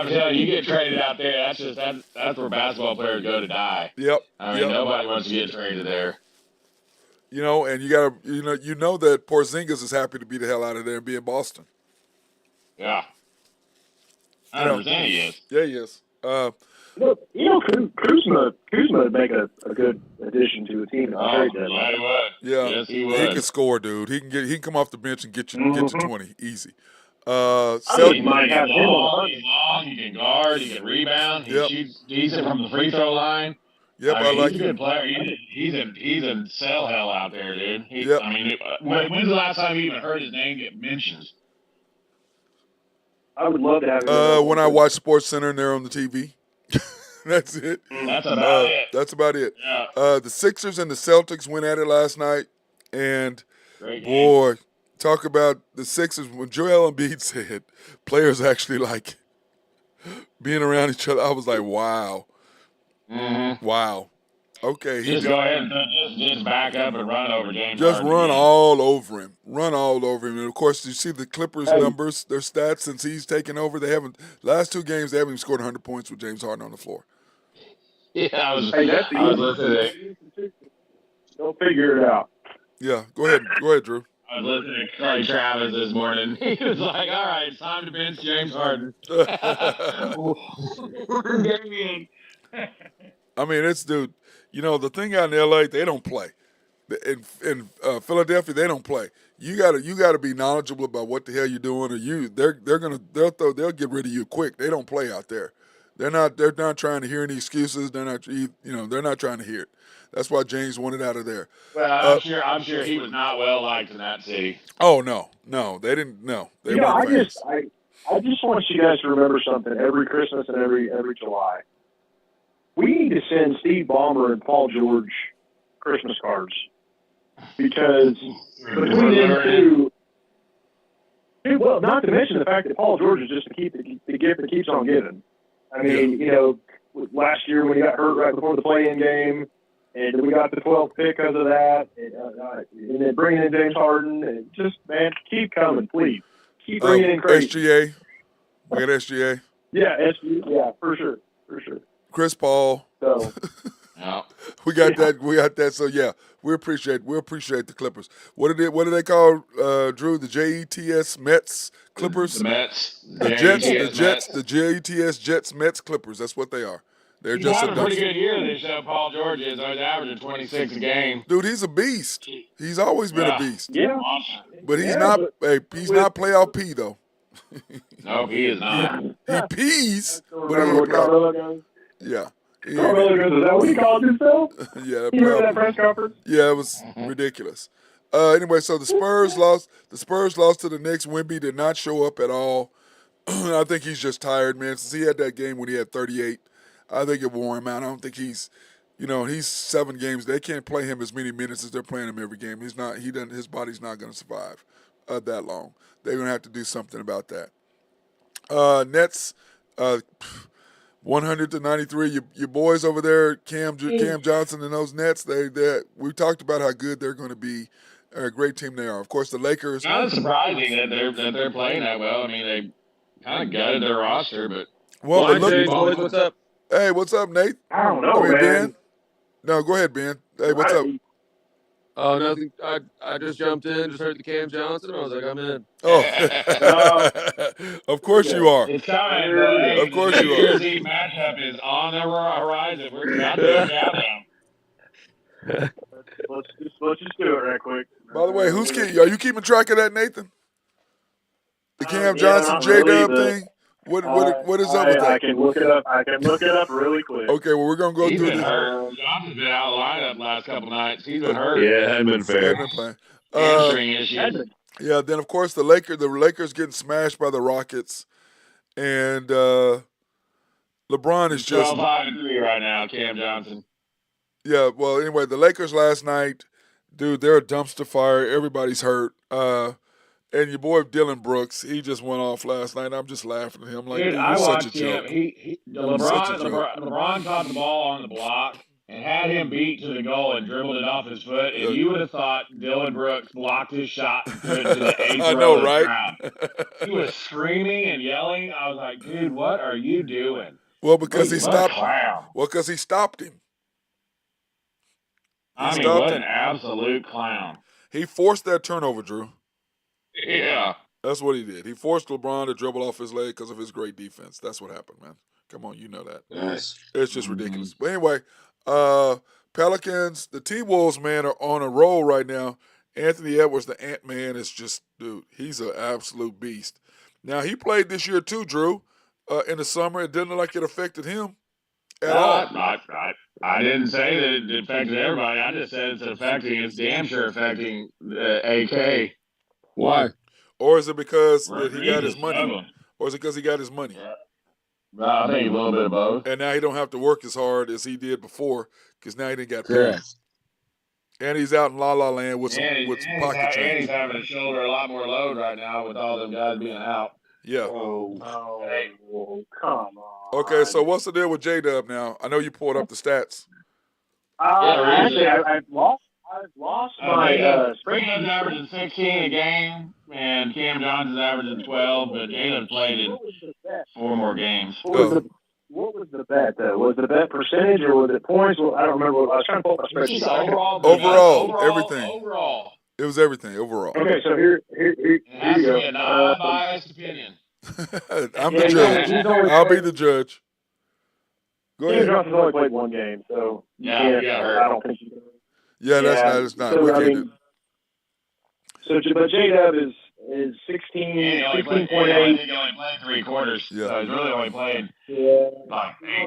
I'm telling you, you get traded out there. That's where basketball players go to die. Yep. I mean, nobody wants to get traded there. You know, and you know that Porzingis is happy to be the hell out of there and be in Boston. Yeah. 100% he is. Yeah, he is. Kuzma would make a good addition to the team. Yeah, he would. Yeah, yes, he would. He can score, dude. He can come off the bench and get you 20 easy. He's long, he can guard, he can rebound, he shoots decent from the free throw line. Yep, I mean, like he's a good player. He's a cell hell out there, dude. Yep. I mean, when's the last time you even heard his name get mentioned? I would love to have him. When I watch Sports Center and they're on the TV. That's it. That's about it. That's about it. Yeah. The Sixers and the Celtics went at it last night, and boy, talk about the Sixers. When Joel Embiid said players actually like being around each other, I was like, wow. Mm-hmm. Wow. Okay. Just go ahead and just back up and run over James Just Harden run again. all over him. Run all over him. And, of course, you see the Clippers' numbers, their stats since he's taken over. Last 2 games, they haven't even scored 100 points with James Harden on the floor. Yeah, I was listening. They'll figure it out. Yeah, go ahead, Drew. I was listening to Clay Travis this morning. He was like, all right, it's time to bench James Harden. I mean, dude, the thing out in L.A., they don't play. In Philadelphia, they don't play. You gotta be knowledgeable about what the hell you're doing, or they'll get rid of you quick. They don't play out there. They're not trying to hear any excuses. They're not trying to hear it. That's why James wanted out of there. Well, I'm sure he was not well liked in that city. Oh no, they didn't. No, they weren't fans. I just want you guys to remember something every Christmas and every July. We need to send Steve Ballmer and Paul George Christmas cards because between them two, well, not to mention the fact that Paul George is just the gift that keeps on giving. I mean, last year when he got hurt right before the play-in game, and we got the 12th pick because of that, and then bringing in James Harden, and just, man, keep coming, please. Keep bringing in crazy. SGA. We got SGA. Yeah, SGA. Yeah, for sure. Chris Paul. So, we got that. So yeah, we appreciate the Clippers. What do they call Drew? The JETS Mets Clippers. The Mets. The Jets. The JETS Jets Mets Clippers. That's what they are. They're He's just having a pretty good year this show. Paul George is. He's averaging 26 a game. Dude, he's a beast. He's always been a beast. Yeah. But he's not. He's not playoff P though. No, he is not. He pees, I don't but he remember ain't what play. Carmelo goes. Yeah. Carmelo goes, is that what he called himself? Yeah, You remember that probably. press conference? Yeah, it was ridiculous. Anyway, so the Spurs lost. The Spurs lost to the Knicks. Wemby did not show up at all. I think he's just tired, man. Since he had that game when he had 38, I think it wore him out. I don't think he's, he's 7 games. They can't play him as many minutes as they're playing him every game. He's not. He doesn't. His body's not going to survive that long. They're going to have to do something about that. Nets, 100-93. Your boys over there, Cam Johnson and those Nets. We talked about how good they're going to be. A great team they are. Of course, the Lakers. Not surprising that they're playing that well. I mean, they kind of gutted their roster, but But look, boys, what's up? Hey, what's up, Nate? I don't know, man. Ben. No, go ahead, Ben. Hey, what's up? Oh, nothing. I just jumped in, just heard the Cam Johnson. I was like, I'm in. Oh, of course you are. it's coming. Hey, Of course the you New are. Year's Eve matchup is on the horizon. We're about to do a countdown. Let's just do it right quick. By the way, are you keeping track of that, Nathan? The Cam Yeah, Johnson not J Dub really, but thing? What is up with that? I can look it up. I can look it up really quick. Okay, well we're gonna go He's through been this. hurt. Johnson's been out of the lineup last couple nights. He's been hurt. Yeah, it hadn't been fair. Hadn't been playing. Hamstring issues. Yeah, then of course the Lakers getting smashed by the Rockets, and LeBron is just 12-5-3 right now, Cam Johnson. Yeah, well, anyway, the Lakers last night, dude, they're a dumpster fire. Everybody's hurt. And your boy Dylan Brooks, he just went off last night. I'm just laughing at him like, Dude, dude, I you're such a watched him. joke. LeBron caught the ball on the block and had him beat to the goal and dribbled it off his foot. And you would have thought Dylan Brooks blocked his shot and threw it to the 8th I row know, of the right? crowd. He was screaming and yelling. I was like, dude, what are you doing? Well, because he What a stopped. clown. Well, because he stopped him. I mean, what an absolute clown. He forced that turnover, Drew. Yeah. That's what he did. He forced LeBron to dribble off his leg because of his great defense. That's what happened, man. Come on, you know that. Yes. It's just ridiculous. But anyway, Pelicans, the T-Wolves, man, are on a roll right now. Anthony Edwards, the Ant-Man, is just, dude, he's an absolute beast. Now, he played this year too, Drew, in the summer. It didn't look like it affected him at all. I didn't say that it affected everybody. I just said it's damn sure affecting AK. Why? Or is it because that he got his money? Struggling. Or is it because he got his money? Yeah. I think a little bit of both. And now he don't have to work as hard as he did before because now he didn't got paid. And he's out in La La Land with pocket change. And he's having to shoulder a lot more load right now with all them guys being out. Yeah. Oh, come on. Okay, so what's the deal with J-Dub now? I know you pulled up the stats. Actually, I've lost my Springfield's averaging 16 a game, and Cam Johnson's averaging 12, but Jalen played in 4 more games. What was the bet, though? Was the bet percentage or was it points? Well, I don't remember. I was trying to pull up my spreadsheet. Overall, everything. Overall. It was everything, overall. Okay, so here you go. A non-biased opinion. I'm the judge. I'll be the judge. Go ahead. Cam Johnson's only played 1 game, so Yeah, I don't think you can. Yeah, that's not. So, We can't do it. But J-Dub is 16.8. He only played 3 quarters. Yeah. So he's really only played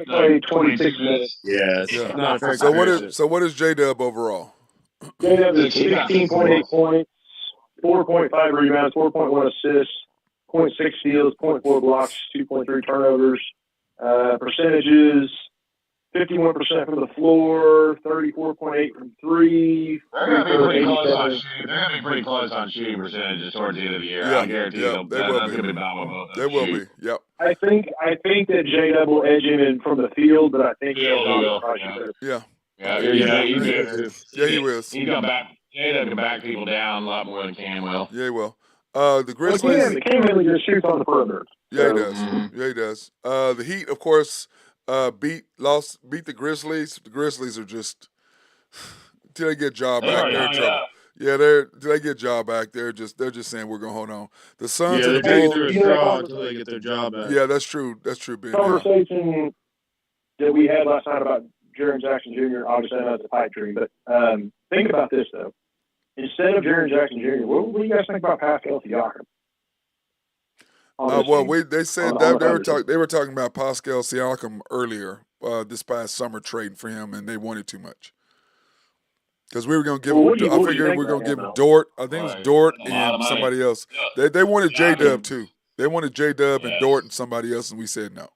played 26 minutes. Yeah, Yeah. not fair. So what is J-Dub overall? J-Dub is 16.8 points, 4.5 rebounds, 4.1 assists, 0.6 steals, 0.4 blocks, 2.3 turnovers. Percentages, 51% from the floor, 34.8 from 3. They're going to be pretty close on shooting. They're going to be pretty close on shooting percentages towards the end of the year. Yeah, I guarantee they will that's going to be. be about what both of They them will shoot. be. Yep. I think that J-Dub will edge him in from the field, but I think Field, he will, Yeah. Yeah, he will. He's going to back. J-Dub can back people down a lot more than Cam will. Yeah, he will. The Grizzlies. Cam really just shoots on the perimeter. Yeah, he does. Yeah, he does. The Heat, of course, beat the Grizzlies. The Grizzlies are just till they get Ja back, they're in trouble. Yeah, till they get Ja back, they're just saying we're gonna hold on. The Suns and the they're Bulls. strong until they get their job back. Yeah, that's true. That's true. Ben. Conversation that we had last night about Jaren Jackson Jr. Obviously, I know it's a pipe dream, but think about this though. Instead of Jaren Jackson Jr., what do you guys think about Pascal Siakam? on this Well, team. they said On that the Thunder team. they were talking about Pascal Siakam earlier this past summer trading for him, and they wanted too much. Because we were going to give Well, him, what do you I think figured we were about going to him give him though? Dort. I think it was Boy, Dort that's a lot of and money. somebody else. Yeah. They wanted J Dub Siakam, too. They wanted J Dub and Dort yes. and somebody else, and we said no.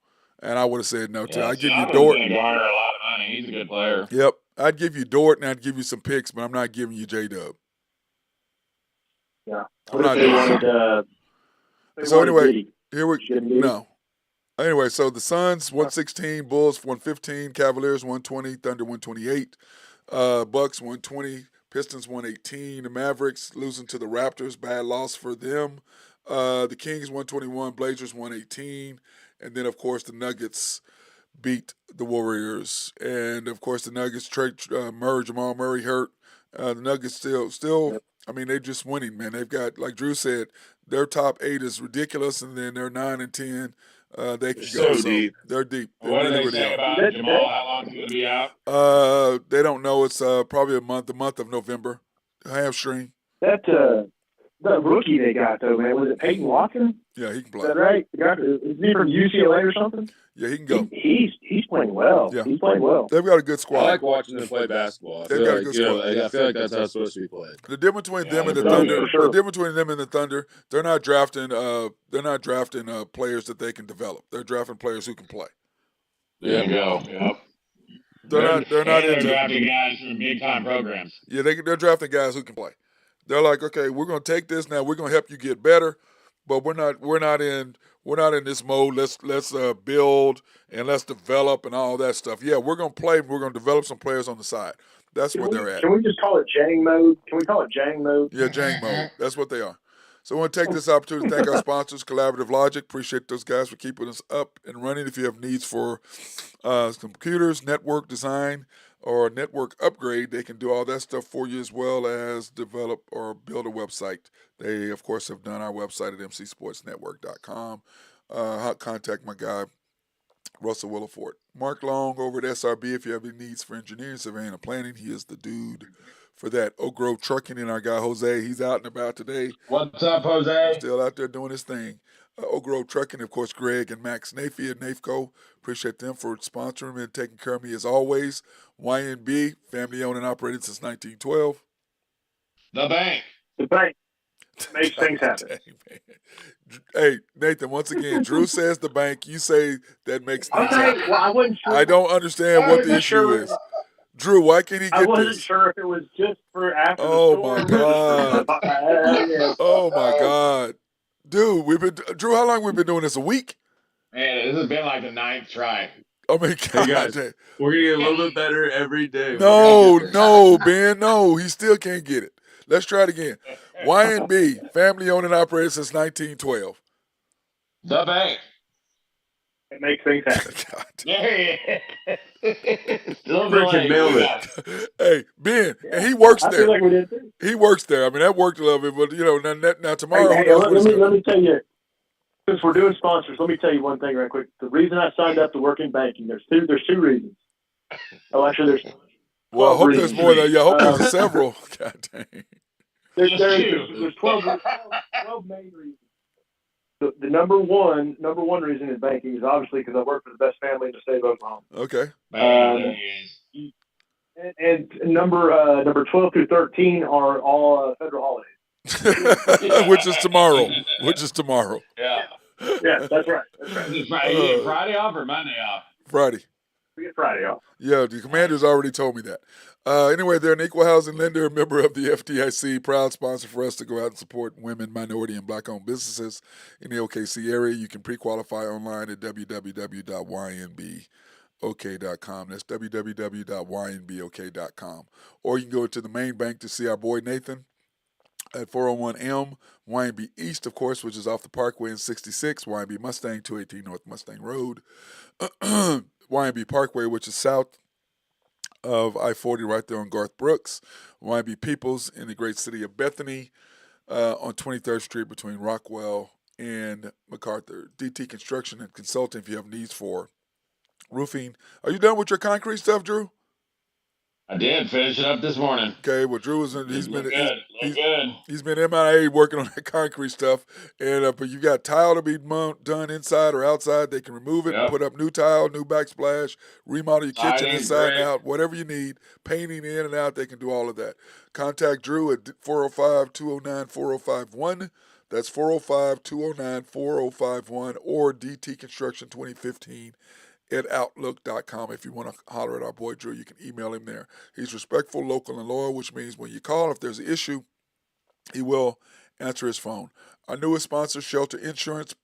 And I would have said no too. Yeah, I'd give you Siakam's Dort. going to garner a lot of money. He's a good player. Yep. I'd give you Dort and I'd give you some picks, but I'm not giving you J Dub. Yeah. I'm What if not they doing wanted? that. They So wanted anyway, Diddy. here we Should Diddy? no. Anyway, so the Suns 116, Bulls 115, Cavaliers 120, Thunder 128, Bucks 120, Pistons 118, the Mavericks losing to the Raptors, bad loss for them. The Kings 121, Blazers 118, and then of course the Nuggets beat the Warriors, and of course the Nuggets trade Jamal Murray hurt. The Nuggets still. Yep. I mean, they're just winning, man. They've got, like Drew said, their top 8 is ridiculous, and then their 9 and 10, they can go. So deep. They're deep. They What do really, they really say are. about Jamal? How long is he going to be out? They don't know. It's probably the month of November. Hamstring. That rookie they got though, man, was it Peyton Watson? Yeah, he can Is play. that right? Is he from UCLA or something? Yeah, he can go. He's playing well. Yeah. He's playing well. They've got a good I squad. like watching them play basketball. I They've feel got a like, good you know, squad. I feel like that's how it's supposed to be played. The difference between them and the they're Thunder, good. For sure. the difference between them and the Thunder, they're not drafting players that they can develop. They're drafting players who can play. There you go. Yep. They're not They're into drafting guys from big time programs. Yeah, they're drafting guys who can play. They're like, okay, we're going to take this now. We're going to help you get better, but we're not in this mode. Let's build and let's develop and all that stuff. Yeah, we're going to play. We're going to develop some players on the side. That's where they're at. Can we just call it Jang mode? Can we call it Jang mode? Yeah, Jang mode. That's what they are. So I want to take this opportunity to thank our sponsors, Collaborative Logic. Appreciate those guys for keeping us up and running. If you have needs for computers, network design, or a network upgrade, they can do all that stuff for you, as well as develop or build a website. They, of course, have done our website at mcsportsnetwork.com. Contact my guy, Russell Williford. Mark Long over at SRB. If you have any needs for engineering, surveying, and planning, he is the dude for that. Oak Grove Trucking and our guy Jose, he's out and about today. What's up, Jose? Still out there doing his thing. Oak Grove Trucking, of course, Greg and Max Nafy at NAFCO. Appreciate them for sponsoring me and taking care of me as always. YNB, family owned and operated since 1912. The bank. The bank makes things happen. Dang, man. Hey, Nathan, once again, Drew says the bank. You say that makes things happen. Well, I wasn't sure. I don't understand what the issue is. Drew, why can't he I get wasn't this? sure if it was just for after Oh, the my storm. God. Yeah. Oh, my God. Dude, Drew, how long we been doing this? A week? Man, this has been like the 9th try. I mean, God, guys. damn. We're going to get a little bit better every day. No, Ben, no. He still can't get it. Let's try it again. YNB, family owned and operated since 1912. The bank. It makes things happen. God. Yeah. Still Freaking delayed. nailed We it. got Hey, Ben, and he works I there. feel like we did too. He works there. I mean, that worked a little bit, but, now tomorrow, Hey, who knows what he's let going to me tell you, since we're doing sponsors, let me tell you one thing right quick. The reason I signed up to work in banking, there's two reasons. Oh, actually, there's Well, I hope there's more than, I hope there's Um, several. God dang. there's 12 main reasons. The number one reason in banking is obviously because I work for the best family in the state of Oklahoma. Okay. there he is. And number 12 through 13 are all federal holidays. Which is tomorrow. Yeah. Yeah, that's right. Is it Friday, Friday off or Monday off? Friday. We get Friday off. Yeah, the commanders already told me that. Anyway, they're an equal housing lender, a member of the FDIC, proud sponsor for us to go out and support women, minority, and black-owned businesses in the OKC area. You can pre-qualify online at www.ynbok.com. That's www.ynbok.com. Or you can go to the main bank to see our boy Nathan at 401M, YNB East, of course, which is off the Parkway in 66, YNB Mustang, 218 North Mustang Road, YNB Parkway, which is south of I-40 right there on Garth Brooks, YNB Peoples in the great city of Bethany on 23rd Street between Rockwell and MacArthur. DT Construction and Consulting if you have needs for roofing. Are you done with your concrete stuff, Drew? I did finish it up this morning. Okay, well, Drew is in. It looked good. Looked good. He's been MIA working on that concrete stuff, and but you got tile to be done inside or outside. They can remove it, Yep. put up new tile, new backsplash, remodel your kitchen Siding, inside and brick. out, whatever you need, painting in and out. They can do all of that. Contact Drew at 405-209-4051. That's 405-209-4051 or DT Construction 2015 at Outlook.com. If you want to holler at our boy Drew, you can email him there. He's respectful, local, and loyal, which means when you call, if there's an issue, he will answer his phone. Our newest sponsor, Shelter Insurance,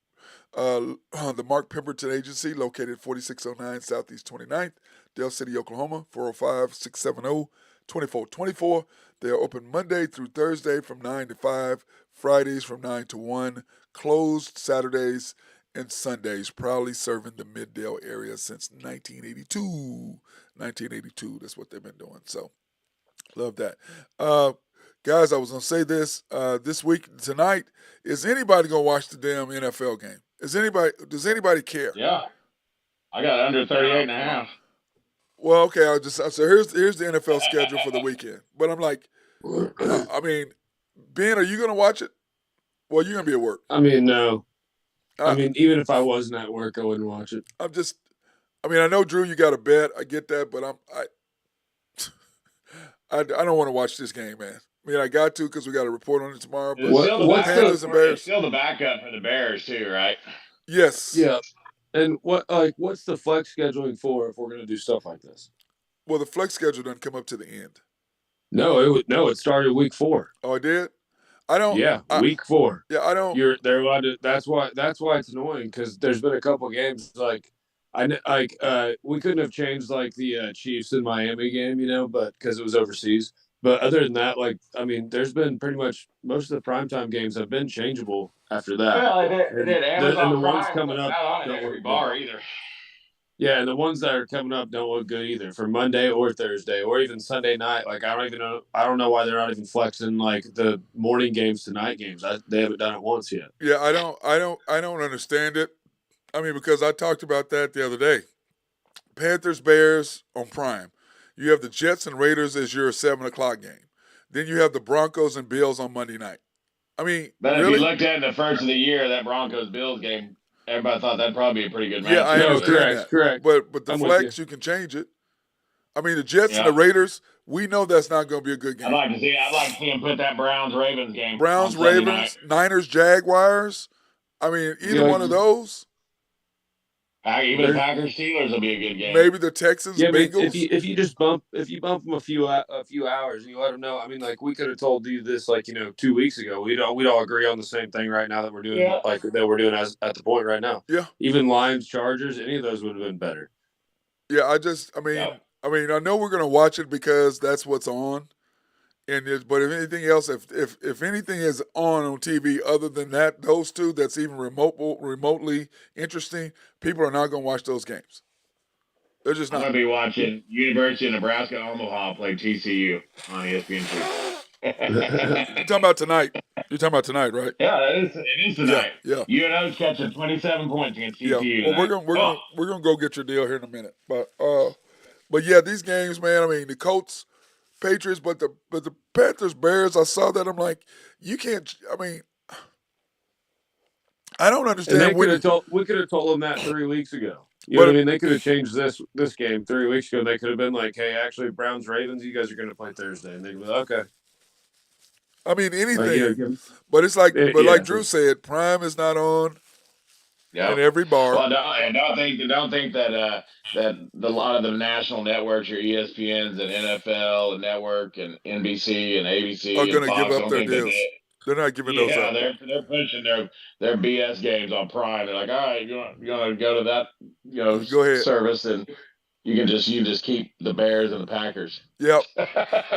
the Mark Pemberton Agency, located 4609 Southeast 29th, Dale City, Oklahoma, 405-670-2424. They are open Monday through Thursday from 9 to 5, Fridays from 9 to 1, closed Saturdays and Sundays, proudly serving the Middale area since 1982. 1982, that's what they've been doing. So, love that. Guys, I was going to say this week, tonight, is anybody going to watch the damn NFL game? Does anybody care? Yeah. I got under 38.5. Well, okay, so here's the NFL schedule for the weekend. But I'm like, I mean, Ben, are you going to watch it? Well, you're going to be at work. I mean, no. I mean, even if I wasn't at work, I wouldn't watch it. I know, Drew, you got a bet. I get that, but I don't want to watch this game, man. I mean, I got to because we got to report on it tomorrow. But It's still the backup for the Bears too, right? Yes. Yeah. And what's the flex scheduling for if we're going to do stuff like this? Well, the flex schedule doesn't come up to the end. No, it started week 4. Oh, it did? I don't. Yeah, week 4. Yeah, I don't. They're allowed to. That's why it's annoying because there's been a couple games we couldn't have changed like the Chiefs and Miami game, but because it was overseas. But other than that, there's been pretty much most of the primetime games have been changeable after that. Well, and the ones coming up don't every bar either. Yeah, and the ones that are coming up don't look good either for Monday or Thursday or even Sunday night. Like I don't know why they're not even flexing like the morning games to night games. They haven't done it once yet. Yeah, I don't understand it. I mean, because I talked about that the other day. Panthers Bears on Prime. You have the Jets and Raiders as your 7:00 game. Then you have the Broncos and Bills on Monday night. I mean, but really? If you looked at the first of the year, that Broncos Bills game, everybody thought that'd probably be a pretty good match. Yeah, I understand that. Correct. But the flex, you can change it. I mean, the Jets and the Raiders, we know that's not going to be a good game. I'd like to see him put that Browns-Ravens game. Browns-Ravens, Niners-Jaguars. I mean, either one of those. Even the Packers-Steelers will be a good game. Maybe the Texans, Bengals. If you just bump them a few hours and you let them know. I mean, like we could have told you this 2 weeks ago. We'd all agree on the same thing right now that we're doing that we're doing as at the point right now. Yeah. Even Lions, Chargers, any of those would have been better. Yeah, I know we're gonna watch it because that's what's on. But if anything else, if anything is on TV other than those two, that's even remotely interesting, people are not going to watch those games. They're just not. I'm going to be watching University of Nebraska Omaha play TCU on ESPN2. You're talking about tonight. Right? Yeah, it is tonight. Yeah. UNO's catching 27 points against TCU. Yeah. Well, we're gonna go get your deal here in a minute, but yeah, these games, man. I mean, the Colts, Patriots, but the Panthers, Bears. I saw that. I'm like, you can't. I mean, I don't understand. We could have told them that 3 weeks ago. You know what I mean? They could have changed this game 3 weeks ago. They could have been like, "Hey, actually, Browns Ravens, you guys are going to play Thursday," and they'd be like, "Okay." I mean, anything, but it's like, like Drew said, Prime is not on. Yep. In every bar. Well, don't think that a lot of the national networks, your ESPNs and NFL and Network and NBC and ABC are going to give up their deals. They're not giving those up. Yeah, they're pushing their BS games on Prime. They're like, all right, you're going to go to that go ahead. service and you can just keep the Bears and the Packers. Yep.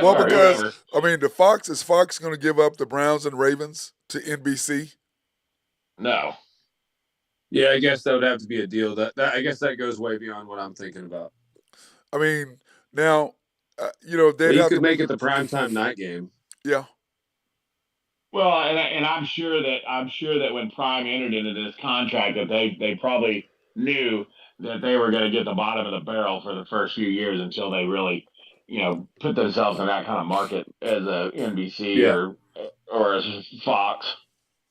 Well, because I mean, is Fox going to give up the Browns and Ravens to NBC? No. Yeah, I guess that would have to be a deal. I guess that goes way beyond what I'm thinking about. I mean, now, they could make it the primetime night game. Yeah. Well, and I'm sure that when Prime entered into this contract, that they probably knew that they were going to get the bottom of the barrel for the first few years until they really, put themselves in that kind of market as a NBC Yeah. or as Fox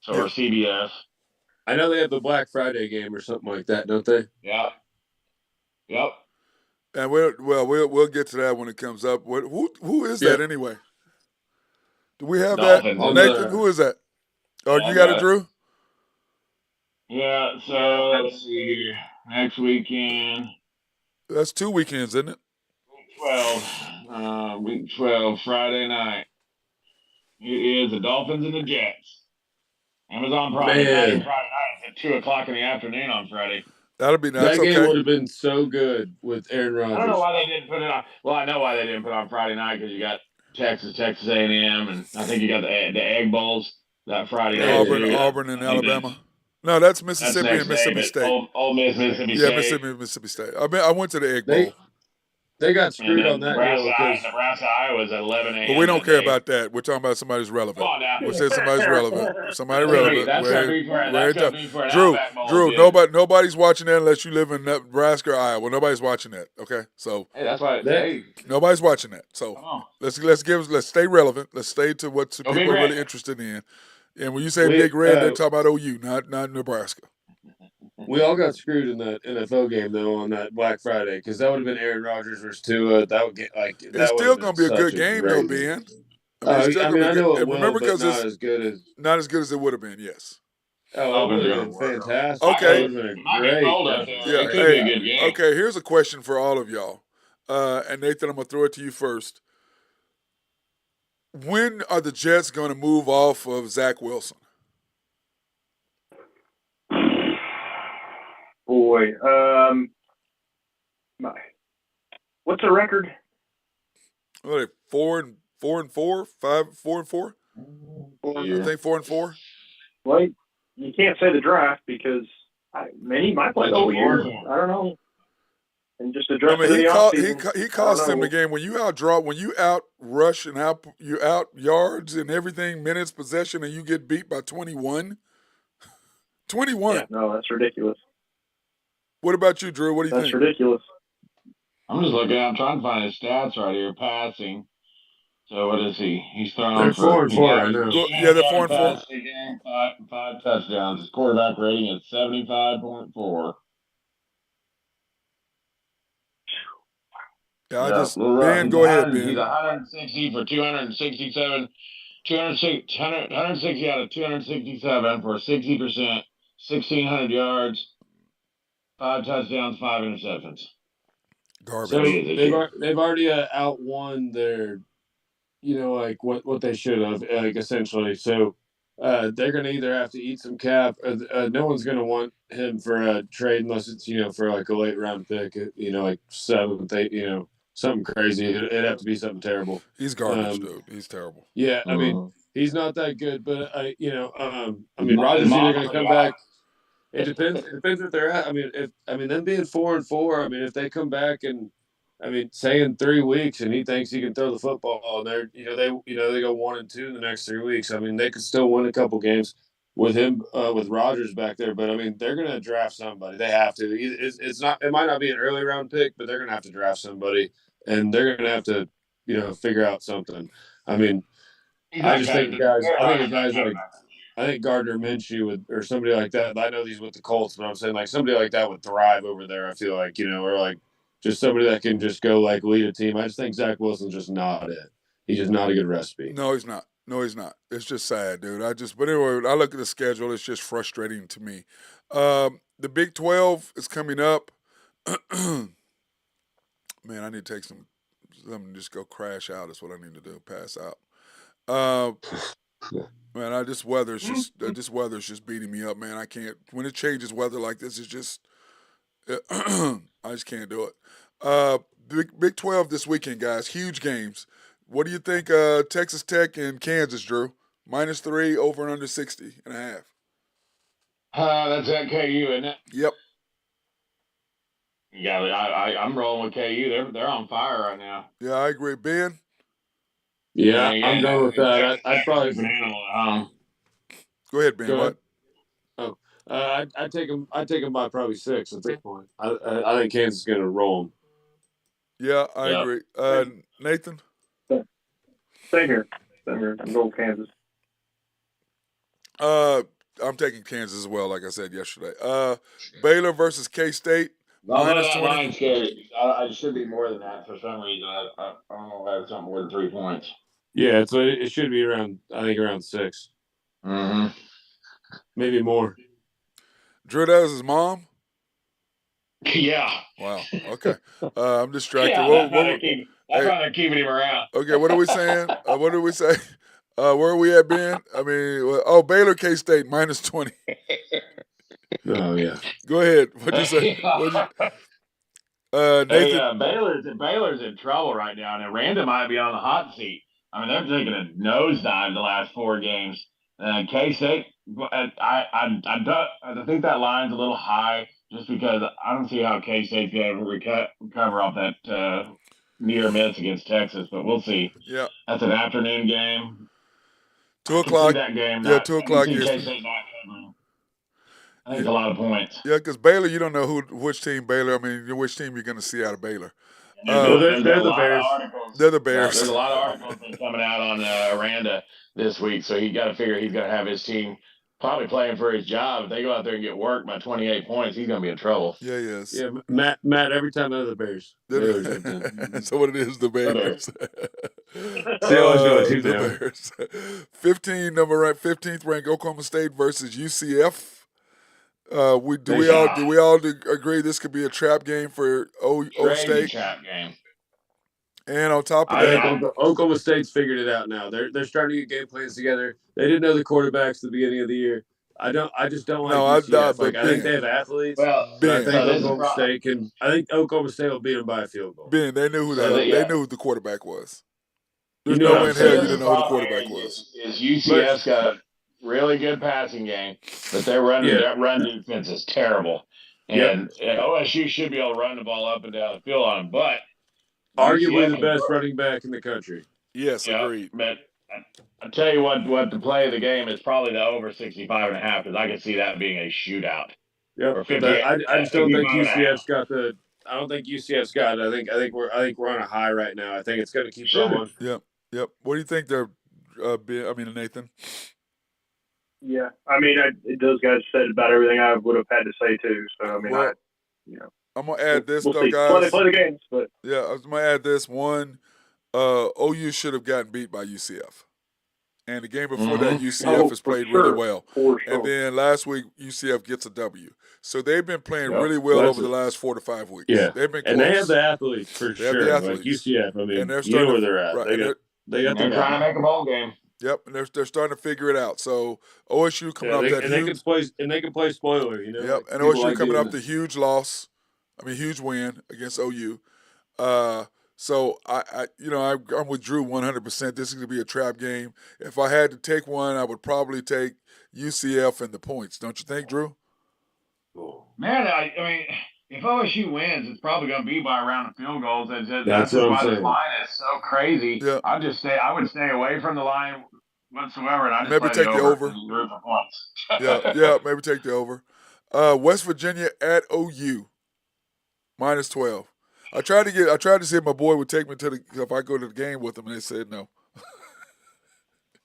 or CBS. I know they have the Black Friday game or something like that, don't they? Yeah. Yep. And we'll get to that when it comes up. Who is that Yep. anyway? Do we have that, Dolphins. On Nathan? the Who is that? Oh, Yeah, you I got got it, it. Drew. Yeah. So let's see here. Next weekend, That's 2 weekends, isn't it? week 12, Friday night. It is the Dolphins and the Jets. Amazon Prime. Imagine man, Friday night at 2 o'clock in the afternoon on Friday. That'll be nice. that game Okay. would have been so good with Aaron I don't know Rodgers. why they didn't put it on. Well, I know why they didn't put it on Friday night because you got Texas A&M, and I think you got the Egg Bowls that Friday night Man, too. Auburn, and I think Alabama. No, that's that's Mississippi and next day. Mississippi But State. Ole Miss, Mississippi Yeah, State, Mississippi State. I went to the Egg they Bowl, they got and screwed on then that deal because Nebraska, Iowa's at 11 but we a.m. don't that care day. about that. We're talking about somebody's Come relevant. on now. We said somebody's relevant. Somebody relevant. That's gonna be for an Drew, Outback Bowl bid. nobody's watching that unless you live in Nebraska or Iowa. Nobody's watching that. Okay, so Hey, that's why. that Hey, nobody's watching that. So come on. let's stay relevant. Let's stay to what Go people Big are Red. really interested in. And when you say we Big Red, they're talking about OU, not Nebraska. we all got screwed in that NFL game though on that Black Friday because that would have been Aaron Rodgers versus Tua. That would get It's that would still have going been to be a good such a game, though, great. Ben. I mean, it's still I going to be good. know it And will, remember, but because not it's as good as. not as good as it would have been. Yes. Oh, it would have been Dolphins are fantastic. Okay. It would have been Might get great. cold up there. Yeah. It could be a good game. Okay. Here's a question for all of y'all. And Nathan, I'm going to throw it to you first. When are the Jets going to move off of Zach Wilson? Boy, what's the record? What are they, 4-4, 5-4-4? I think 4-4. Well, you can't say the draft because he might play the whole year. I don't know. And just address it in the offseason. He cost them the game when you out rush and you out yards and everything, minutes possession, and you get beat by 21. 21. Yeah, no, that's ridiculous. What about you, Drew? What do you think? That's ridiculous. I'm just looking. I'm trying to find his stats right here. Passing. So what is he? He's thrown They're for 4-4 right now. Yeah, they're 4-4. Five touchdowns. His quarterback rating is 75.4. Yeah, Ben, go ahead, Ben. He's 160 for 267. 160 out of 267 for 60%, 1,600 yards, 5 touchdowns, 5 interceptions. Garbage. So they've already outwon their, like what they should have, like essentially. So they're going to either have to eat some cap. No one's going to want him for a trade unless it's for like a late round pick. Like 7th, 8th. Something crazy. It'd have to be something terrible. He's garbage, dude. He's terrible. Yeah, I mean he's not that good, but Rodgers is either going to come back. It depends. It depends if they're at. Them being 4-4. If they come back and, say in 3 weeks, and he thinks he can throw the football, and they go 1-2 in the next 3 weeks. They could still win a couple games with him, with Rodgers back there. But they're going to draft somebody. They have to. It's not. It might not be an early round pick, but they're going to have to draft somebody, and they're going to have to, figure out something. I just think guys. I think Gardner Minshew or somebody like that. I know he's with the Colts, but I'm saying like somebody like that would thrive over there. I feel like or like just somebody that can just go like lead a team. I just think Zach Wilson's just not it. He's just not a good recipe. No, he's not. It's just sad, dude. But anyway, I look at the schedule. It's just frustrating to me. The Big 12 is coming up. Man, I need to take something. Just go crash out. Is what I need to do. Pass out. Man, this weather's just beating me up, man. I can't. When it changes weather like this, it's just I just can't do it. Big 12 this weekend, guys. Huge games. What do you think? Texas Tech and Kansas, Drew. -3 over and under 60.5. That's at KU, isn't it? Yep. Yeah, I'm rolling with KU. They're on fire right now. Yeah, I agree. Ben. Yeah, I'm going with that. I'd probably Go ahead, Ben. What? Oh, I'd take them by probably 6 at this point. I think Kansas is going to roll them. Yeah, I Yep. agree. Nathan? Same here. Same here. I'm going with Kansas. I'm taking Kansas as well, like I said yesterday. Baylor versus K State, Although minus that 20. line scared, I should be more than that for some reason. I don't know. I have something more than 3 points. Yeah, it should be around. I think around 6, Mm-hmm. maybe more. Drew, that was his mom? Yeah. Wow. Okay. I'm distracted. Yeah, that's why they're Hey, keeping him around. okay, what are we saying? What did we say? Where are we at, Ben? I mean, Baylor K State, minus 20. Oh yeah. Go ahead. What'd you say? What'd you, Hey, Nathan? Baylor's in trouble right now, and Random might be on the hot seat. I mean, they're taking a nosedive the last 4 games. K State, I think that line's a little high, just because I don't see how K State's going to recover off that near miss against Texas. But we'll see. Yeah. That's an afternoon game. 2 I can see o'clock. that game Yeah, not. 2 I can o'clock see K Eastern. State not covering. I think Yeah, it's a lot of points. yeah, because Baylor, you don't know which team Baylor. I mean, which team you're going to see out of Baylor. Well, There's been they're a the lot of Bears. articles. They're the Yeah, Bears. there's a lot of articles been coming out on Aranda this week, so he got to figure he's going to have his team probably playing for his job. If they go out there and get worked by 28 points, he's going to be in trouble. Yeah, he is. Yeah, Matt. Every time they're the Bears. Baylor's up there. So what it is, the Bears. They always go to The them. Bears. 15th ranked Oklahoma State versus UCF. Do we all agree this could be a trap game for O Crazy State? trap game. And on top of I that, think Oklahoma State's figured it out now. They're starting to get game plans together. They didn't know the quarterbacks at the beginning of the year. I just don't like UCF. but I think they have athletes. Well, But I Ben, think so this is Oklahoma State can. I think Oklahoma State will beat them by a field goal. Ben, they knew who they knew who the quarterback was. There's You no know, way in so hell you this is didn't the know who the problem quarterback here was. is UCF's got a really good passing game, but their run defense is terrible. And OSU should be able to run the ball up and down the field on them, but Arguably UCF the best running back in the country. Yes, agreed. But I tell you what the play of the game is probably the over 65.5, because I can see that being a shootout. Yep. Or 58. I just don't think UCF's got the. I don't think UCF's got it. I think we're on a high right now. I think it's going to keep going. Yep. What do you think there, Nathan? Yeah, I mean, those guys said about everything I would have had to say too. So I mean, I'm gonna add this we'll though, see. guys. Play the games, but yeah, I was gonna add this one. OU should have gotten beat by UCF, and the game before that, UCF has played really well. For sure. And then last week, UCF gets a W. So they've been playing really well over the last 4 to 5 weeks. Yeah, they've been close. And they have the athletes for sure. Have the athletes. Like UCF, I mean, and they're you know where they're at. Right, they got they're trying to make a bowl game. Yep, and they're starting to figure it out. So OSU coming off that huge, they can play spoiler, you know. Yep, and OSU coming off the huge loss. I mean, huge win against OU. So I'm with Drew 100%. This is going to be a trap game. If I had to take one, I would probably take UCF and the points. Don't you think, Drew? Man, I mean, if OSU wins, it's probably going to be by a round of field goals. That's what I'm saying. The line is so crazy. Yeah. I would stay away from the line whatsoever, and I just maybe take the over. Root for points. yeah, maybe take the over. West Virginia at OU, minus 12. I tried to see if my boy would take me if I go to the game with him, and they said no.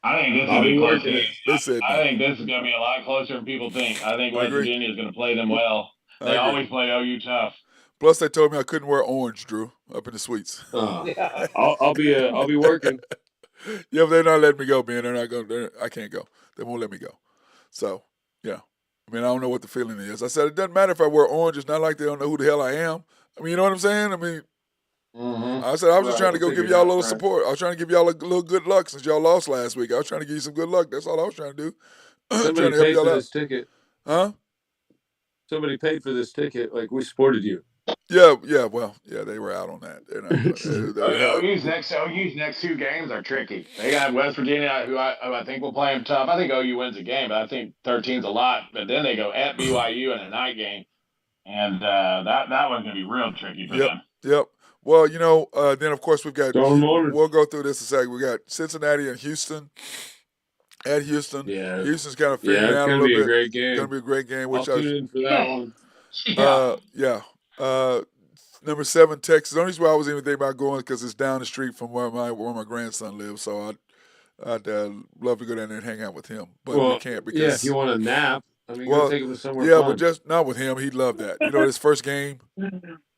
I think this will be close. They said no. I think this is going to be a lot closer than people think. I think West Virginia is going to play them well. They always play OU tough. Plus, they told me I couldn't wear orange, Drew, up in the suites. I'll be working. Yeah, but they're not letting me go, man. They're not going. I can't go. They won't let me go. So, yeah. I mean, I don't know what the feeling is. I said it doesn't matter if I wear orange. It's not like they don't know who the hell I am. I mean, you know what I'm saying? I mean, I said I was just trying to go give y'all a little support. I was trying to give y'all a little good luck since y'all lost last week. I was trying to give you some good luck. That's all I was trying to do. Somebody paid for this ticket. Huh? Somebody paid for this ticket. Like, we supported you. Yeah. Well, yeah, they were out on that. They're not. OU's next 2 games are tricky. They got West Virginia, who I think will play them tough. I think OU wins the game, but I think 13's a lot. But then they go at BYU in a night game, and that one's going to be real tricky for them. Yep. Well, then of course we've got. We'll go through this in a second. We got Cincinnati and Houston. At Houston, yeah. Houston's kind of figuring out a little bit. It's going to be a great game. It's going to be a great game. I'll tune in for that one. Yeah. Number 7, Texas. The only reason why I was even thinking about going because it's down the street from where my grandson lives. So I'd love to go down there and hang out with him, but we Well, can't yeah, if you because want to nap, I mean, go well, take him to somewhere yeah, but fun. just not with him. He'd love that. His first game.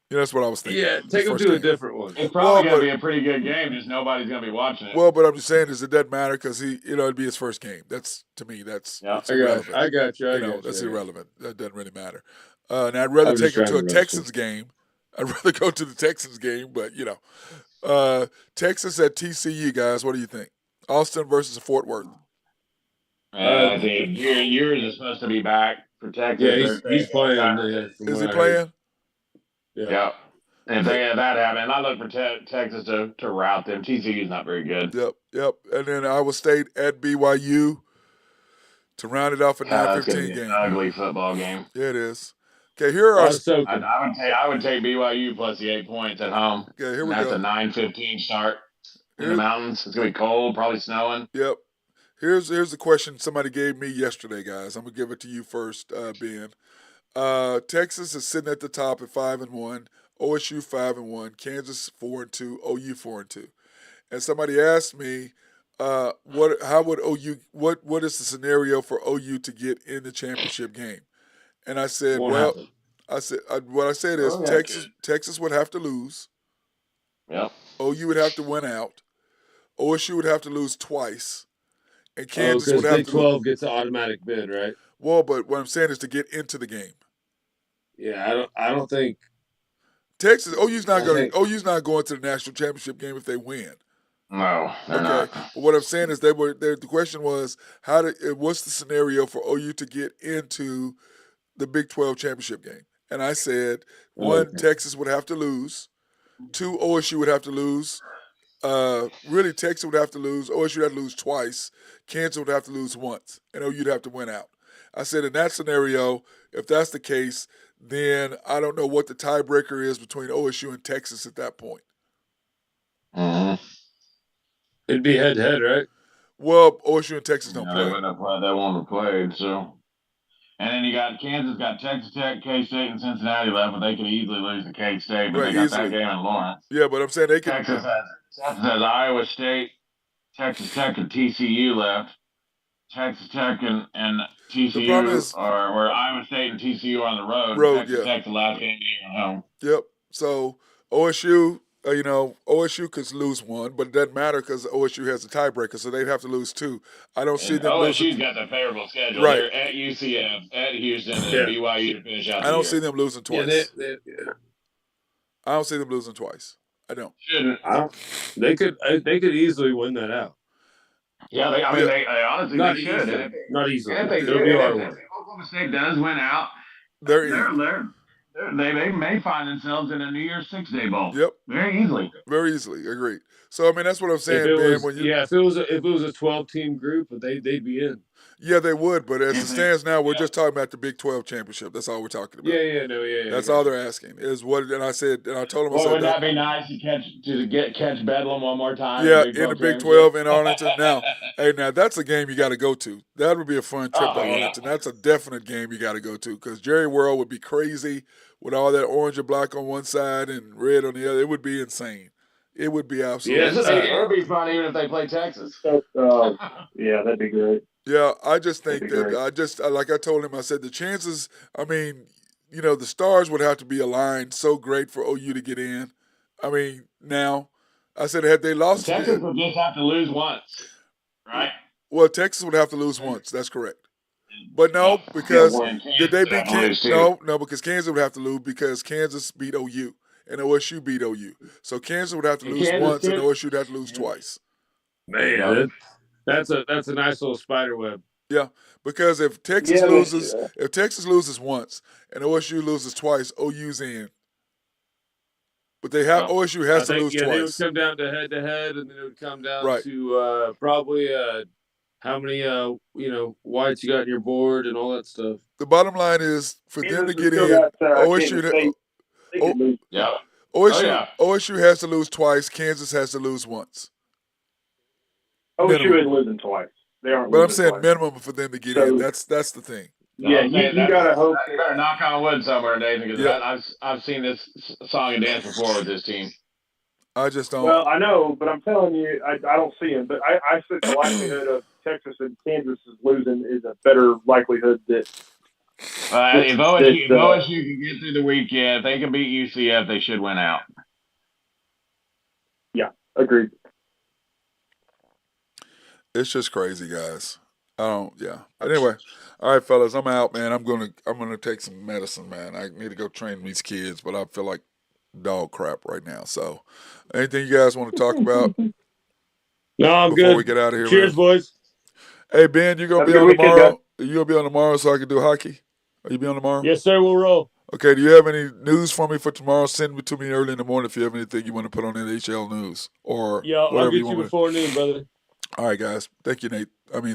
That's what I was thinking. Yeah, His take him first to a game. different one. It's Well, probably going to but be a pretty good game. Just nobody's going to be watching it. well, but I'm just saying is it doesn't matter because it'd be his first game. That's to me Yeah. it's irrelevant. I got you. That's irrelevant. That doesn't really matter. And I'd rather I'm just take him trying to to a roast him. Texans game. I'd rather go to the Texans game, but Texas at TCU, guys. What do you think? Austin versus Fort Worth. I think yours is supposed to be back for Texas. Yeah, They're he's saying on playing. Saturday. From Is what he I heard. playing? Yeah. Yep. And if Yeah. they have that happen, I look for Texas to rout them. TCU's not very good. Yep. And then Iowa State at BYU to round it off a That's going to 9:15 be an game. ugly football game. Yeah, it is. Okay, here A are lot of soaking. I would take BYU plus the 8 points at home. Okay, here And we that's go. a 9:15 start in the Here- mountains. It's going to be cold, probably snowing. Yep. Here's the question somebody gave me yesterday, guys. I'm gonna give it to you first, Ben. Texas is sitting at the top at 5-1. OSU 5-1. Kansas 4-2. OU 4-2. And somebody asked me, how would OU? What is the scenario for OU to get in the championship game? And I said, Won't well, happen. what I said is Oh, yeah, Texas would have to lose. Yep. OU would have to win out. OSU would have to lose twice. And Oh, Kansas because would have Big to 12 gets an automatic bid, right? Well, but what I'm saying is to get into the game. Yeah, I don't think Texas, OU's not I going. think- OU's not going to the national championship game if they win. No, they're Okay, not. but what I'm saying is the question was what's the scenario for OU to get into the Big 12 championship game? And I said one, Okay. Texas would have to lose. 2, OSU would have to lose. Really, Texas would have to lose. OSU would have to lose twice. Kansas would have to lose once, and OU'd have to win out. I said in that scenario, if that's the case, then I don't know what the tiebreaker is between OSU and Texas at that point. Mm-hmm. it'd be head to head, right? Well, OSU and Texas don't They play. wouldn't have played. They won't have played. So, and then you got Kansas, got Texas Tech, K State, and Cincinnati left, but they could easily lose to K State. But Right, they got easily. that game in Lawrence. Yeah, but I'm saying they can. Texas has Iowa State, Texas Tech, and TCU left. Texas Tech and TCU problem is- are where Iowa State and TCU are on the road. Road, Texas yeah. Tech's the last game at home. Yep. So OSU, OSU could lose one, but it doesn't matter because OSU has a tiebreaker, so they'd have to lose 2. I don't see And them OSU's losing. got the favorable schedule. Right. They're at UCF, at Houston, and Yeah. BYU to finish out I the don't year. see them losing twice. Yeah, I don't see them losing twice. I don't. Shouldn't. they could easily win that out. Yeah, they honestly Not they should. easily. And Not easily. if they It'll do, be if our one. Oklahoma State does win out, They're in. they may find themselves in a New Year's 6-day bowl. Yep. Very easily. Very easily. Agreed. So I mean that's what I'm saying, If it man. was, When you, if it was a 12-team group, but they'd be in. yeah, they would, but as it If they- stands now, we're yeah. just talking about the Big 12 championship. That's all we're talking about. Yeah. That's all they're asking is what. And I said, and I told them, I Well, said, wouldn't that be nice to catch Bedlam one more time? yeah, in in the Big 12 in Arlington. Now, hey, that's a game you got to go to. That would be a fun trip to Oh, yeah. Arlington. That's a definite game you got to go to because Jerry World would be crazy with all that orange and black on one side and red on the other. It would be insane. It would be absolutely Yeah, insane. It'd be fun even if they play Texas. Yeah, that'd be great. Yeah, I just think That'd be that great. like I told him, I said the chances. I mean, the stars would have to be aligned so great for OU to get in. I mean, now I said had they lost, Texas would just have to lose once, right? well, Texas would have to lose once. That's correct. But no, because did they beat Kansas? No, because Kansas would have to lose because Kansas beat OU and OSU beat OU. So Kansas would have to And lose Kansas once and did. OSU would have to lose twice. Man, that's a nice little spider web. Yeah, because if Texas Yeah, loses, yeah. if Texas loses once and OSU loses twice, OU's in. But they have Well, OSU has to I think, lose they would twice. come down to head to head, and then it would come down Right. to probably how many whites you got in your board and all that stuff. The bottom line is for them to Kansas get still in, got, OSU Kansas State. They could lose. Yeah. OSU Oh, yeah. OSU has to lose twice. Kansas has to lose once. OSU Minimum. isn't losing twice. They aren't But I'm losing saying twice. minimum for them to get So- in. That's the thing. So Yeah, I'm saying you gotta hope. you better knock on wood somewhere, Nathan, because Yeah. I've seen this song and dance before with this team. I just don't. Well, I know, but I'm telling you, I don't see him. But I think the likelihood of Texas and Kansas is losing is a better likelihood that If OSU can get through the weekend, if they can beat UCF, they should win out. yeah, agreed. It's just crazy, guys. I don't. Yeah. But anyway, all right, fellas, I'm out, man. I'm gonna take some medicine, man. I need to go train these kids, but I feel like dog crap right now. So, anything you guys want to talk about No, I'm before we good. get out of here, Cheers, man? boys. Hey, Ben, you gonna Have a be good on weekend, guys. tomorrow? You gonna be on tomorrow so I can do hockey? Are you be on tomorrow? Yes, sir. We'll roll. Okay. Do you have any news for me for tomorrow? Send it to me early in the morning if you have anything you want to put on NHL news or Yeah, I'll whatever get you you want me to. before noon, brother. All right, guys. Thank you, Nate.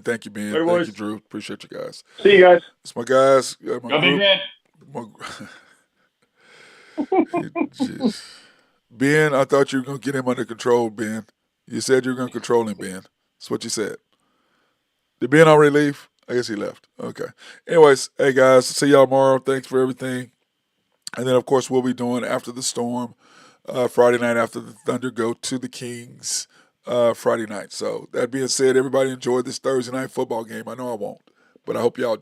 Thank you, Ben. Later, Thank you, boys. Drew. Appreciate you guys. See you guys. It's my guys, my Go Big group. Red. Jeez. Ben, I thought you were gonna get him under control, Ben. You said you were gonna control him, Ben. That's what you said. Did Ben already leave? I guess he left. Okay. Anyways, hey guys, see y'all tomorrow. Thanks for everything. And then of course we'll be doing after the storm, Friday night after the Thunder go to the Kings Friday night. So that being said, everybody enjoy this Thursday night football game. I know I won't, but I hope y'all do.